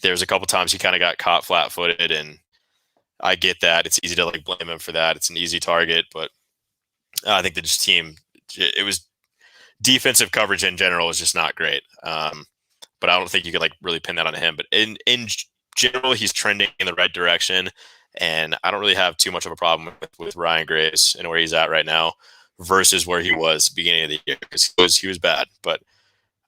There's a couple times he kind of got caught flat-footed, and I get that. It's easy to like blame him for that. It's an easy target, but I think the team, it was defensive coverage in general was just not great. But I don't think you could like really pin that on him. But in general, he's trending in the right direction, and I don't really have too much of a problem with Ryan Graves and where he's at right now versus where he was beginning of the year, because he was bad. But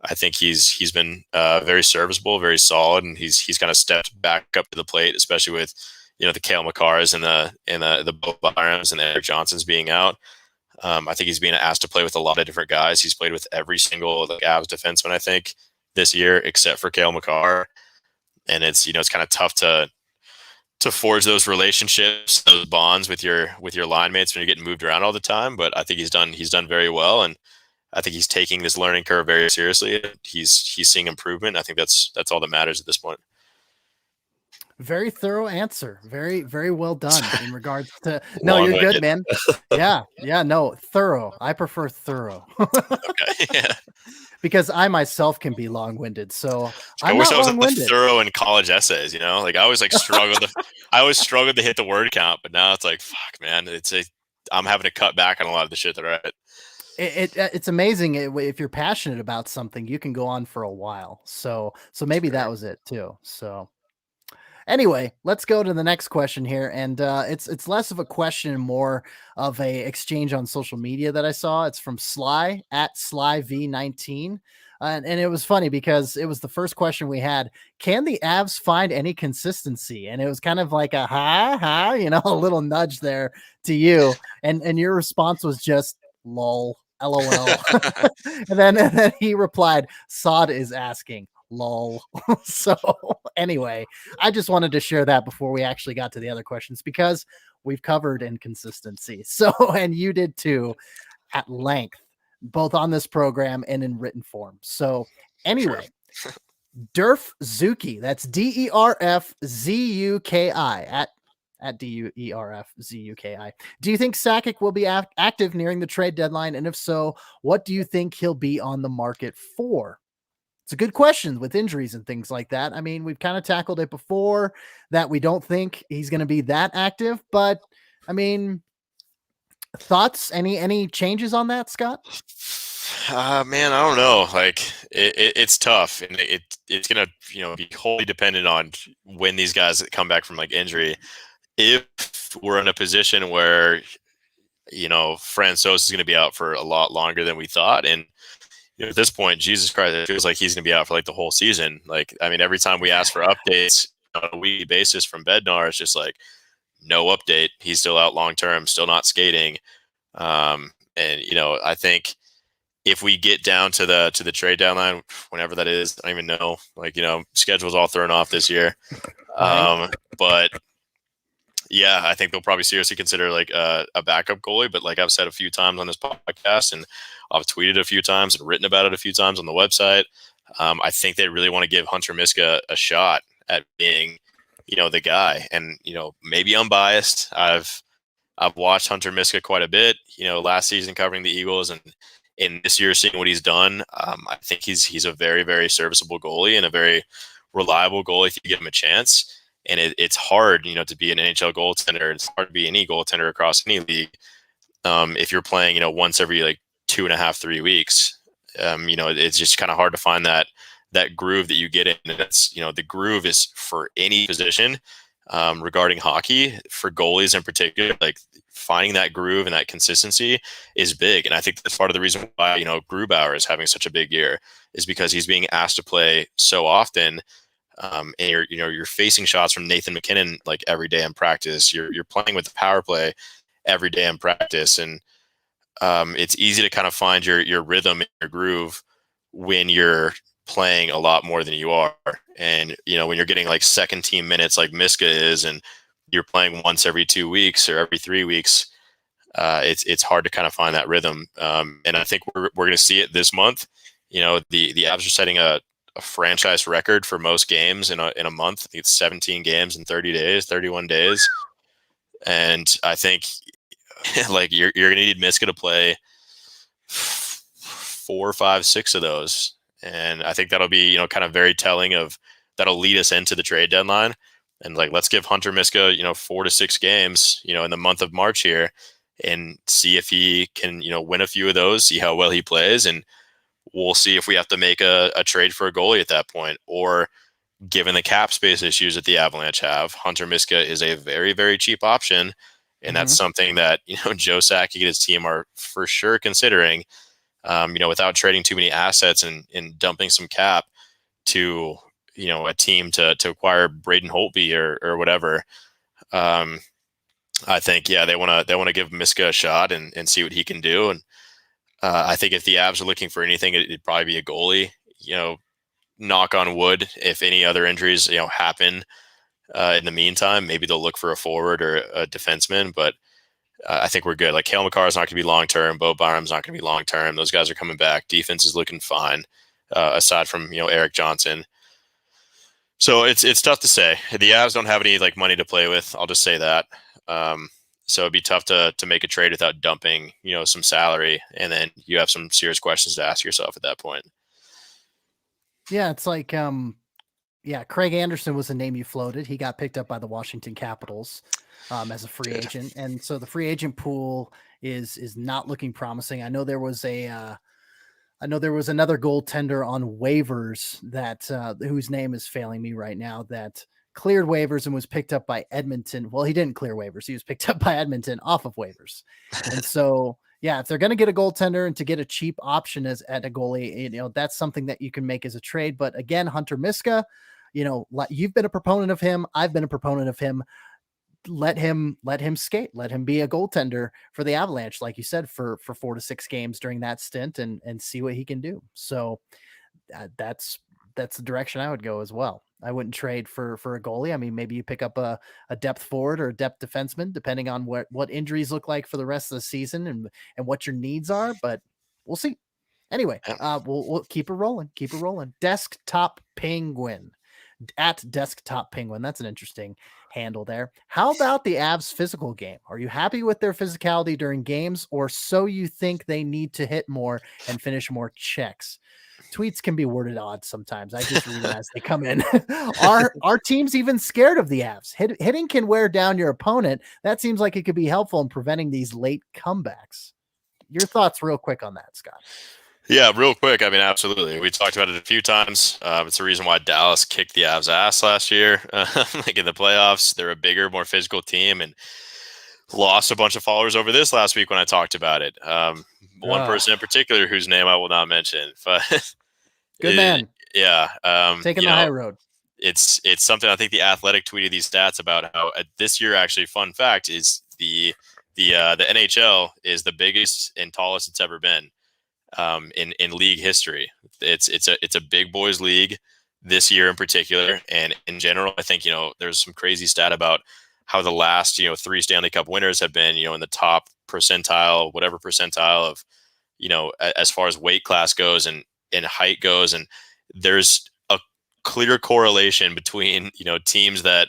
I think he's been very serviceable, very solid, and he's kind of stepped back up to the plate, especially with the Cale Makars and the Bo Byrams and the Eric Johnsons being out. I think he's being asked to play with a lot of different guys. He's played with every single like Avs defenseman, I think, this year except for Cale Makar, and it's kind of tough to forge those relationships, those bonds with your line mates when you're getting moved around all the time. But I think he's done very well, and I think he's taking this learning curve very seriously. He's seeing improvement. I think that's all that matters at this point. Very thorough answer. Very, very well done in regards to No, you're good, Long-winded. man. Yeah, yeah, no, thorough. I prefer thorough Okay. Yeah. because I myself can be long-winded, so I I'm wish not I was that long-winded. thorough in college essays. Like I always like struggled. I always struggled to hit the word count, but now it's like, fuck, man. I'm having to cut back on a lot of the shit that I write. It's amazing if you're passionate about something, you can go on for a while. So maybe that Sure. was it too. So anyway, let's go to the next question here, and it's less of a question and more of a exchange on social media that I saw. It's from Sly at SlyV19, and it was funny because it was the first question we had. Can the Avs find any consistency? And it was kind of like a ha, a little nudge there to you, and your response was just lol, lol, and then he replied, "Sod is asking." Lol. So anyway, I just wanted to share that before we actually got to the other questions because we've covered inconsistency. So, and you did too at length, both on this program and in written form. So, Sure. anyway, Derf Zuki, that's DERFZUKI at DUERFZUKI. Do you think Sakic will be active nearing the trade deadline? And if so, what do you think he'll be on the market for? It's a good question with injuries and things like that. I mean, we've kind of tackled it before that we don't think he's going to be that active, but I mean, thoughts? Any changes on that, Scott? Man, I don't know. Like it's tough, and it's gonna be wholly dependent on when these guys come back from like injury. If we're in a position where Francois is going to be out for a lot longer than we thought, and at this point, Jesus Christ, it feels like he's going to be out for like the whole season. Like, I mean, every time we Yeah. ask for updates on a weekly basis from Bednar, it's just like no update. He's still out long term, still not skating. And I think if we get down to the trade deadline, whenever that is, I don't even know. Like, schedule's all thrown off this year. Right. But yeah, I think they'll probably seriously consider like a backup goalie. But like I've said a few times on this podcast, and I've tweeted a few times and written about it a few times on the website, I think they really want to give Hunter Miska a shot at being, the guy. And maybe I'm biased. I've watched Hunter Miska quite a bit. Last season covering the Eagles, and in this year seeing what he's done. I think he's a very, very serviceable goalie and a very reliable goalie if you give him a chance. And it's hard, to be an NHL goaltender. It's hard to be any goaltender across any league if you're playing, once every like 2.5, 3 weeks. It's just kind of hard to find that groove that you get in. And that's, the groove is for any position regarding hockey, for goalies in particular. Like finding that groove and that consistency is big. And I think that's part of the reason why, Grubauer is having such a big year, is because he's being asked to play so often. And you're facing shots from Nathan McKinnon like every day in practice. You're playing with the power play every day in practice, and it's easy to kind of find your rhythm and your groove when you're playing a lot more than you are. And when you're getting like second team minutes like Miska is, and you're playing once every 2 weeks or every 3 weeks, it's hard to kind of find that rhythm. And I think we're going to see it this month. The Avs are setting a franchise record for most games in a month. I think it's 17 games in 30 days, 31 days. And I think like you're going to need Miska to play 4, 5, 6 of those. And I think that'll be, kind of very telling that'll lead us into the trade deadline. And like, let's give Hunter Miska, 4 to 6 games, in the month of March here, and see if he can, win a few of those, see how well he plays. And we'll see if we have to make a trade for a goalie at that point. Or given the cap space issues that the Avalanche have, Hunter Miska is a very, very cheap option. And that's something that, Joe Sakic and his team are for sure considering, without trading too many assets and dumping some cap to, a team to acquire Braden Holtby or whatever. I think, yeah, they want to give Miska a shot and see what he can do. And I think if the Avs are looking for anything, it'd probably be a goalie. Knock on wood, if any other injuries happen in the meantime, maybe they'll look for a forward or a defenseman. But I think we're good. Like Cale Makar is not going to be long term. Bo Byram's not going to be long term. Those guys are coming back. Defense is looking fine, aside from Eric Johnson. So it's tough to say. The Avs don't have any like money to play with. I'll just say that. So it'd be tough to make a trade without dumping, some salary, and then you have some serious questions to ask yourself at that point. Yeah, it's like, Craig Anderson was the name you floated. He got picked up by the Washington Capitals as a free agent, and so the free agent pool is not looking promising. I know there was another goaltender on waivers that whose name is failing me right now, that cleared waivers and was picked up by Edmonton. Well, he didn't clear waivers. He was picked up by Edmonton off of waivers. And so, yeah, if they're going to get a goaltender and to get a cheap option at a goalie, that's something that you can make as a trade. But again, Hunter Miska, you've been a proponent of him. I've been a proponent of him. Let him skate. Let him be a goaltender for the Avalanche, like you said, for 4 to 6 games during that stint, and see what he can do. So that's the direction I would go as well. I wouldn't trade for a goalie. I mean, maybe you pick up a depth forward or a depth defenseman, depending on what injuries look like for the rest of the season and what your needs are. But we'll see. Anyway, we'll keep it rolling. Keep it rolling. Desktop Penguin at Desktop Penguin. That's an interesting handle there. How about the Avs physical game? Are you happy with their physicality during games, or so you think they need to hit more and finish more checks? Tweets can be worded odd sometimes. I just read them as they come in. Are teams even scared of the Avs? Hitting can wear down your opponent. That seems like it could be helpful in preventing these late comebacks. Your thoughts real quick on that, Scott. Yeah, real quick. I mean, absolutely. We talked about it a few times. It's the reason why Dallas kicked the Avs' ass last year. Like in the playoffs, they're a bigger, more physical team, and lost a bunch of followers over this last week when I talked about it. One person in particular whose name I will not mention, but good man. Yeah, taking the high road. It's something. I think the Athletic tweeted these stats about how this year, actually, fun fact is the NHL is the biggest and tallest it's ever been. in league history. It's a big boys league this year in particular, and in general, I think there's some crazy stat about how the last 3 Stanley Cup winners have been in the top percentile, whatever percentile of as far as weight class goes and height goes, and there's a clear correlation between teams that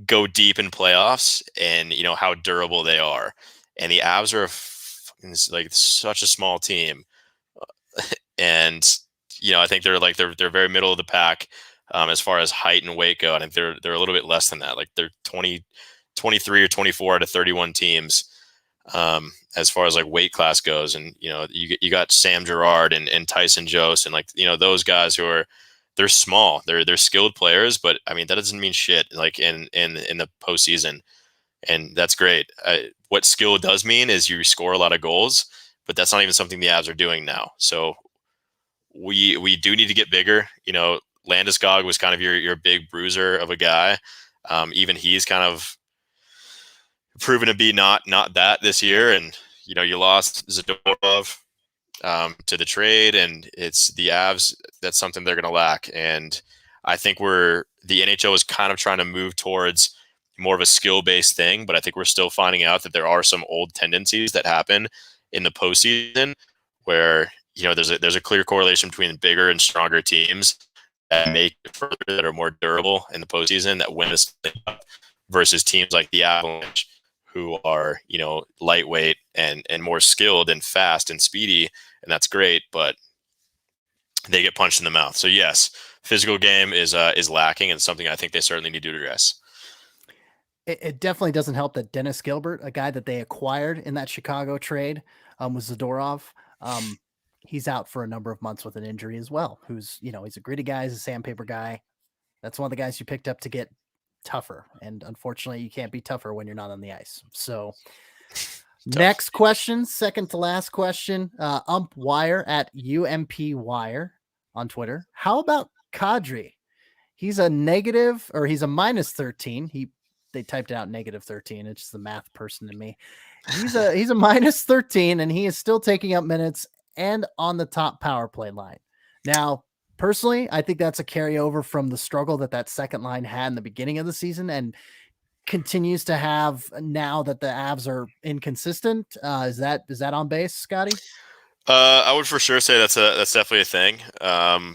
go deep in playoffs and how durable they are. And the Avs are like such a small team, and I think they're very middle of the pack as far as height and weight go. I think they're a little bit less than that. Like they're 23 or 24 out of 31 teams as far as like weight class goes. And you got Sam Girard and Tyson Jost and those guys who are, they're small, they're skilled players, but I mean that doesn't mean shit like in the postseason, and that's great. What skill does mean is you score a lot of goals, but that's not even something the Avs are doing now. So we do need to get bigger. Landeskog was kind of your big bruiser of a guy. Even he's kind of proven to be not that this year, and you lost Zadorov to the trade, and it's the Avs. That's something they're going to lack, and I think the NHL is kind of trying to move towards more of a skill-based thing, but I think we're still finding out that there are some old tendencies that happen in the postseason where there's a clear correlation between bigger and stronger teams that make it further, that are more durable in the postseason, that win this versus teams like the Avalanche, who are lightweight and more skilled and fast and speedy, and that's great, but they get punched in the mouth. So yes, physical game is lacking, and something I think they certainly need to address. It definitely doesn't help that Dennis Gilbert, a guy that they acquired in that Chicago trade, with Zadorov, he's out for a number of months with an injury as well. Who's he's a gritty guy, he's a sandpaper guy. That's one of the guys you picked up to get tougher, and unfortunately, you can't be tougher when you're not on the ice. So. Next question, second to last question. Ump Wire at UMP Wire on Twitter. How about Kadri? He's a minus 13. They typed out negative 13. It's just the math person in me. He's a minus 13, and he is still taking up minutes and on the top power play line. Now, personally, I think that's a carryover from the struggle that second line had in the beginning of the season, and continues to have now that the Avs are inconsistent. Is that on base, Scotty? I would for sure say that's definitely a thing.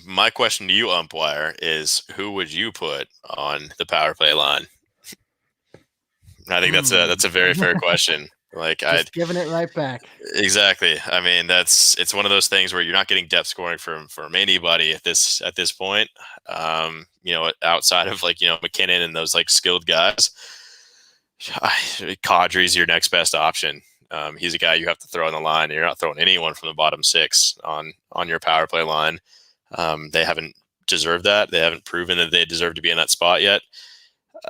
My question to you, umpire, is who would you put on the power play line? I think that's a very fair question. Like just giving it right back. Exactly. I mean, it's one of those things where you're not getting depth scoring from anybody at this point. Outside of McKinnon and those skilled guys, Kadri's your next best option. He's a guy you have to throw on the line. You're not throwing anyone from the bottom 6 on your power play line. They haven't deserved that. They haven't proven that they deserve to be in that spot yet.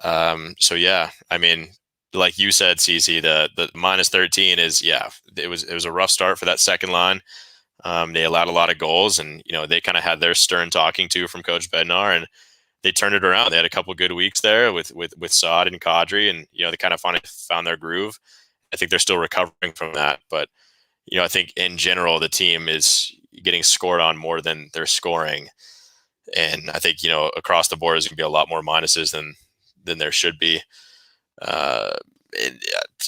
So yeah, I mean, like you said, CC, the minus 13 is, it was a rough start for that second line. They allowed a lot of goals, and they kind of had their stern talking to from Coach Bednar, and they turned it around. They had a couple good weeks there with Saad and Kadri, and they kind of finally found their groove. I think they're still recovering from that, but I think in general the team is getting scored on more than they're scoring, and I think across the board there's going to be a lot more minuses than there should be.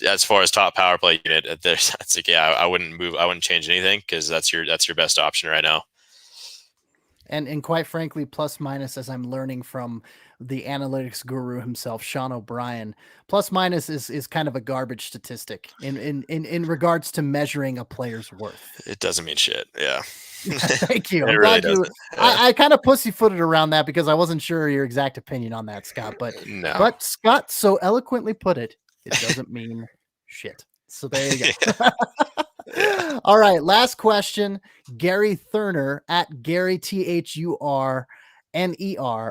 As far as top power play unit, I wouldn't change anything, because that's your best option right now. And quite frankly, plus minus, as I'm learning from the analytics guru himself, Sean O'Brien, plus minus is kind of a garbage statistic in regards to measuring a player's worth. It doesn't mean shit. Yeah. Thank you. I'm glad you. Yeah. I kind of pussyfooted around that because I wasn't sure your exact opinion on that, Scott. But Scott so eloquently put it, it doesn't mean shit. So there you go. Yeah. All right. Last question. Gary Thurner at Gary THURNER.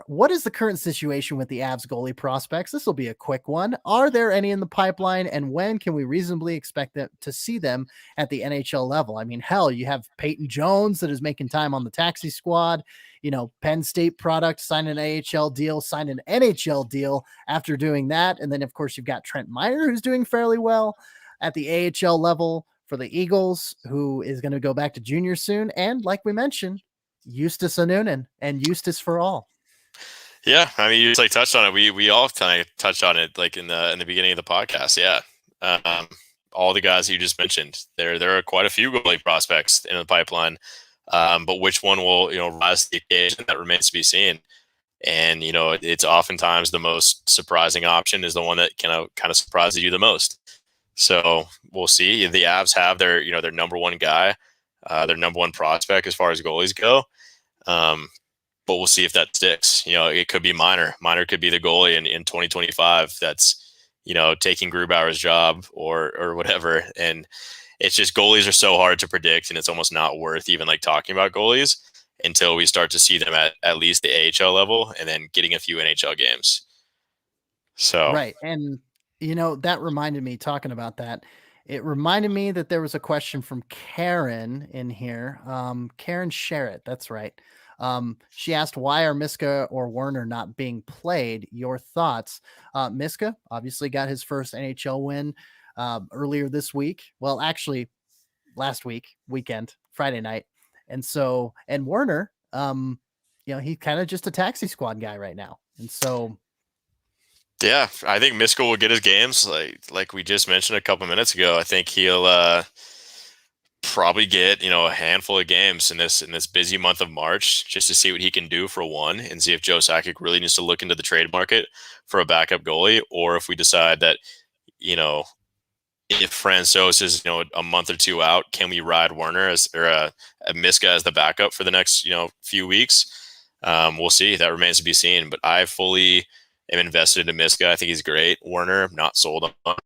What is the current situation with the Avs goalie prospects? This will be a quick one. Are there any in the pipeline, and when can we reasonably expect to see them at the NHL level? I mean, hell, you have Peyton Jones that is making time on the taxi squad. Penn State product, signed an AHL deal, signed an NHL deal after doing that. And then, of course, you've got Trent Miner, who's doing fairly well at the AHL level for the Eagles, who is going to go back to junior soon. And like we mentioned, Eustace Anunin and Eustace for all. Yeah, I mean, you just like touched on it. We all kind of touched on it like in the beginning of the podcast. Yeah, all the guys that you just mentioned, there are quite a few goalie prospects in the pipeline, but which one will rise to the occasion, that remains to be seen. And it's oftentimes the most surprising option is the one that kind of surprises you the most. So we'll see. The Avs have their their number one guy, their number one prospect as far as goalies go. But we'll see if that sticks. It could be Miner. Miner could be the goalie in 2025 that's, taking Grubauer's job or whatever. And it's just, goalies are so hard to predict, and it's almost not worth even like talking about goalies until we start to see them at least the AHL level and then getting a few NHL games. So right. And that reminded me, talking about that, it reminded me that there was a question from Karen in here. Karen Sherritt, that's right. She asked, why are Miska or Werner not being played? Your thoughts? Miska obviously got his first NHL win earlier this week. Well, actually last weekend, Friday night. And Werner, he's kind of just a taxi squad guy right now. And so, yeah, I think Miska will get his games like we just mentioned a couple minutes ago. I think he'll probably get a handful of games in this busy month of March, just to see what he can do for one, and see if Joe Sakic really needs to look into the trade market for a backup goalie, or if we decide that if Francouz is a month or two out, can we ride Werner or a Miska as the backup for the next few weeks? We'll see. That remains to be seen. But I fully am invested in Miska. I think he's great. Werner, I'm not sold on.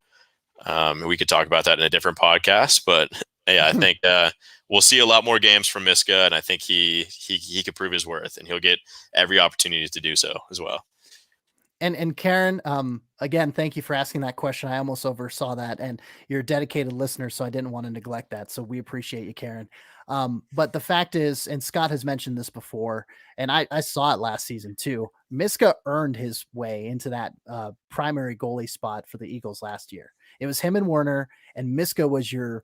We could talk about that in a different podcast, but yeah, I think we'll see a lot more games from Miska, and I think he could prove his worth, and he'll get every opportunity to do so as well. And Karen, again, thank you for asking that question. I almost oversaw that, and you're a dedicated listener, so I didn't want to neglect that. So we appreciate you, Karen. But the fact is, and Scott has mentioned this before, and I saw it last season too, Miska earned his way into that primary goalie spot for the Eagles last year. It was him and Werner, and Miska was your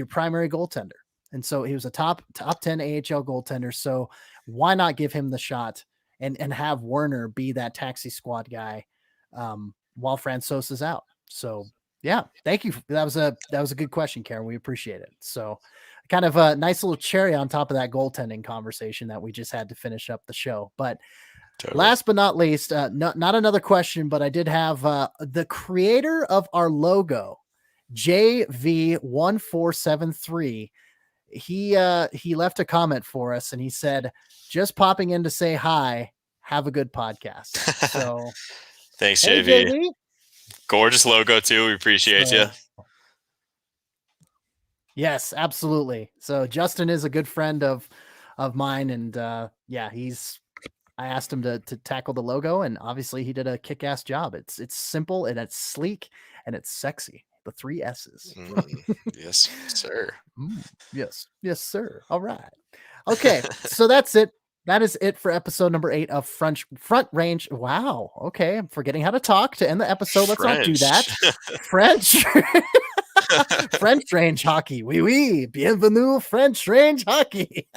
primary goaltender. And so he was a top 10 AHL goaltender. So why not give him the shot and have Werner be that taxi squad guy while Francouz is out? So yeah, thank you. That was a good question, Karen. We appreciate it. So kind of a nice little cherry on top of that goaltending conversation that we just had to finish up the show. But totally. Last but not least, not another question, but I did have the creator of our logo, JV1473. He left a comment for us, and he said, just popping in to say hi, have a good podcast. So thanks, hey, JV. Gorgeous logo too. We appreciate you. Yes, absolutely. So Justin is a good friend of mine, and yeah, I asked him to tackle the logo, and obviously he did a kick-ass job. It's simple, and it's sleek, and it's sexy. The 3 S's. Yes, sir. Yes, sir. All right. Okay, so that's it. That is it for episode number 8 of Front Range. Wow. Okay, I'm forgetting how to talk to end the episode. Let's not do that. French. French range hockey. Oui. Bienvenue, French range hockey.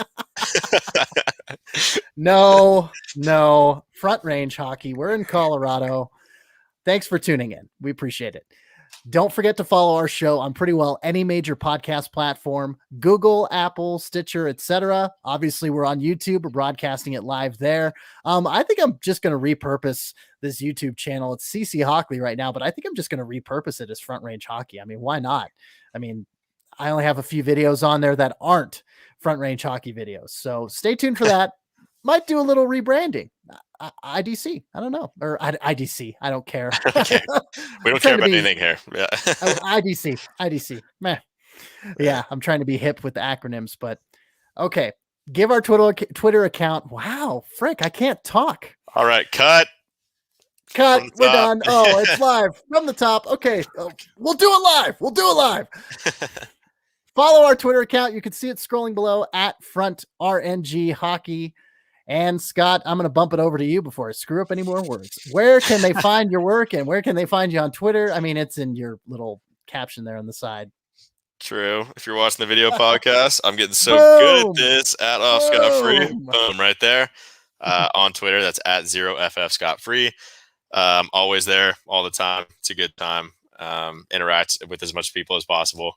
No. Front range hockey. We're in Colorado. Thanks for tuning in. We appreciate it. Don't forget to follow our show on pretty well any major podcast platform, Google, Apple, Stitcher, etc. Obviously, we're on YouTube. We're broadcasting it live there. I think I'm just going to repurpose this YouTube channel. It's CC Hawkley right now, but I think I'm just going to repurpose it as Front Range Hockey. I mean, why not? I mean, I only have a few videos on there that aren't Front Range Hockey videos. So stay tuned for that. Might do a little rebranding. IDC. I don't know. Or IDC. I don't care. Okay. We don't care about anything here. Yeah. IDC. Meh. Yeah. I'm trying to be hip with the acronyms, but okay. Give our Twitter account. Wow. Frick. I can't talk. All right. Cut. We're done. Oh, it's live from the top. Okay. We'll do it live. Follow our Twitter account. You can see it scrolling below at Front RNG Hockey. And Scott, I'm going to bump it over to you before I screw up any more words. Where can they find your work, and where can they find you on Twitter? I mean, it's in your little caption there on the side. True. If you're watching the video podcast, I'm getting so good at Boom. this. At off Scott Free. Boom. Boom, right there. On Twitter, that's at 0FF Scott Free. Always there all the time. It's a good time. Interact with as much people as possible.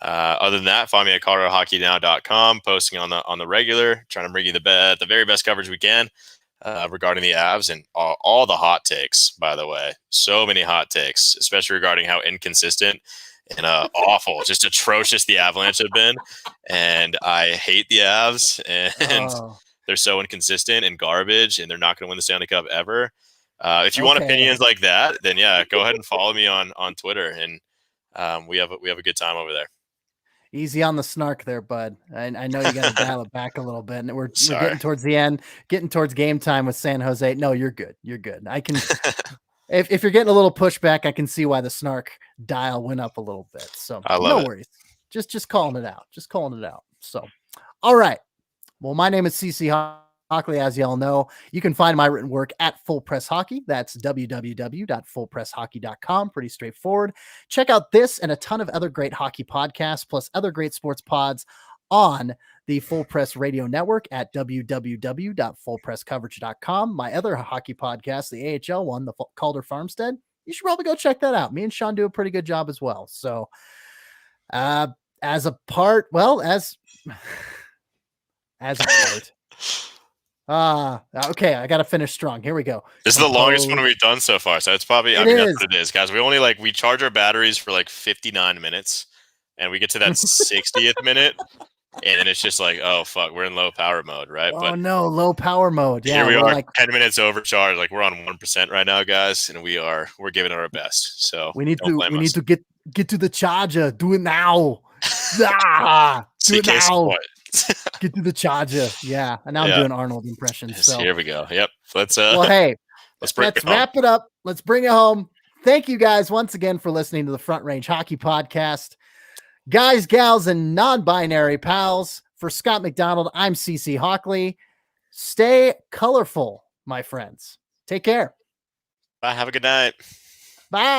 Other than that, find me at coloradohockeynow.com, posting on the regular, trying to bring you the very best coverage we can regarding the Avs and all the hot takes, by the way. So many hot takes, especially regarding how inconsistent and awful, just atrocious the Avalanche have been. And I hate the Avs, and they're so inconsistent and garbage, and they're not going to win the Stanley Cup ever. If you want opinions like that, then yeah, go ahead and follow me on Twitter, and we have a good time over there. Easy on the snark there, bud. I know you got to dial it back a little bit, and we're getting towards the end, getting towards game time with San Jose. No, you're good. You're good. I can, if you're getting a little pushback, I can see why the snark dial went up a little bit. So no worries. Just calling it out. Just calling it out. So, all right. Well, my name is CC Hawkley, as y'all know. You can find my written work at Full Press Hockey. That's www.fullpresshockey.com. Pretty straightforward. Check out this and a ton of other great hockey podcasts, plus other great sports pods on the Full Press Radio Network at www.fullpresscoverage.com. My other hockey podcast, the AHL one, the Calder Farmstead, you should probably go check that out. Me and Sean do a pretty good job as well. So, as a part, okay, I gotta finish strong. Here we go. This is the longest one we've done so far, so it's probably that's what it is, guys. We charge our batteries for like 59 minutes, and we get to that 60th minute, and then it's just like, oh fuck, we're in low power mode, right? Oh no, low power mode. Yeah, here we are, 10 minutes overcharged. Like we're on 1% right now, guys, and we're giving it our best. So we need to get to the charger. Do it now. Do it now. Get to the charger. Yeah. And now I'm doing Arnold impressions. So here we go. Yep. Let's wrap it up. Let's bring it home. Thank you guys once again for listening to the Front Range Hockey Podcast. Guys, gals, and non-binary pals. For Scott McDonald, I'm CC Hawkley. Stay colorful, my friends. Take care. Bye. Have a good night. Bye.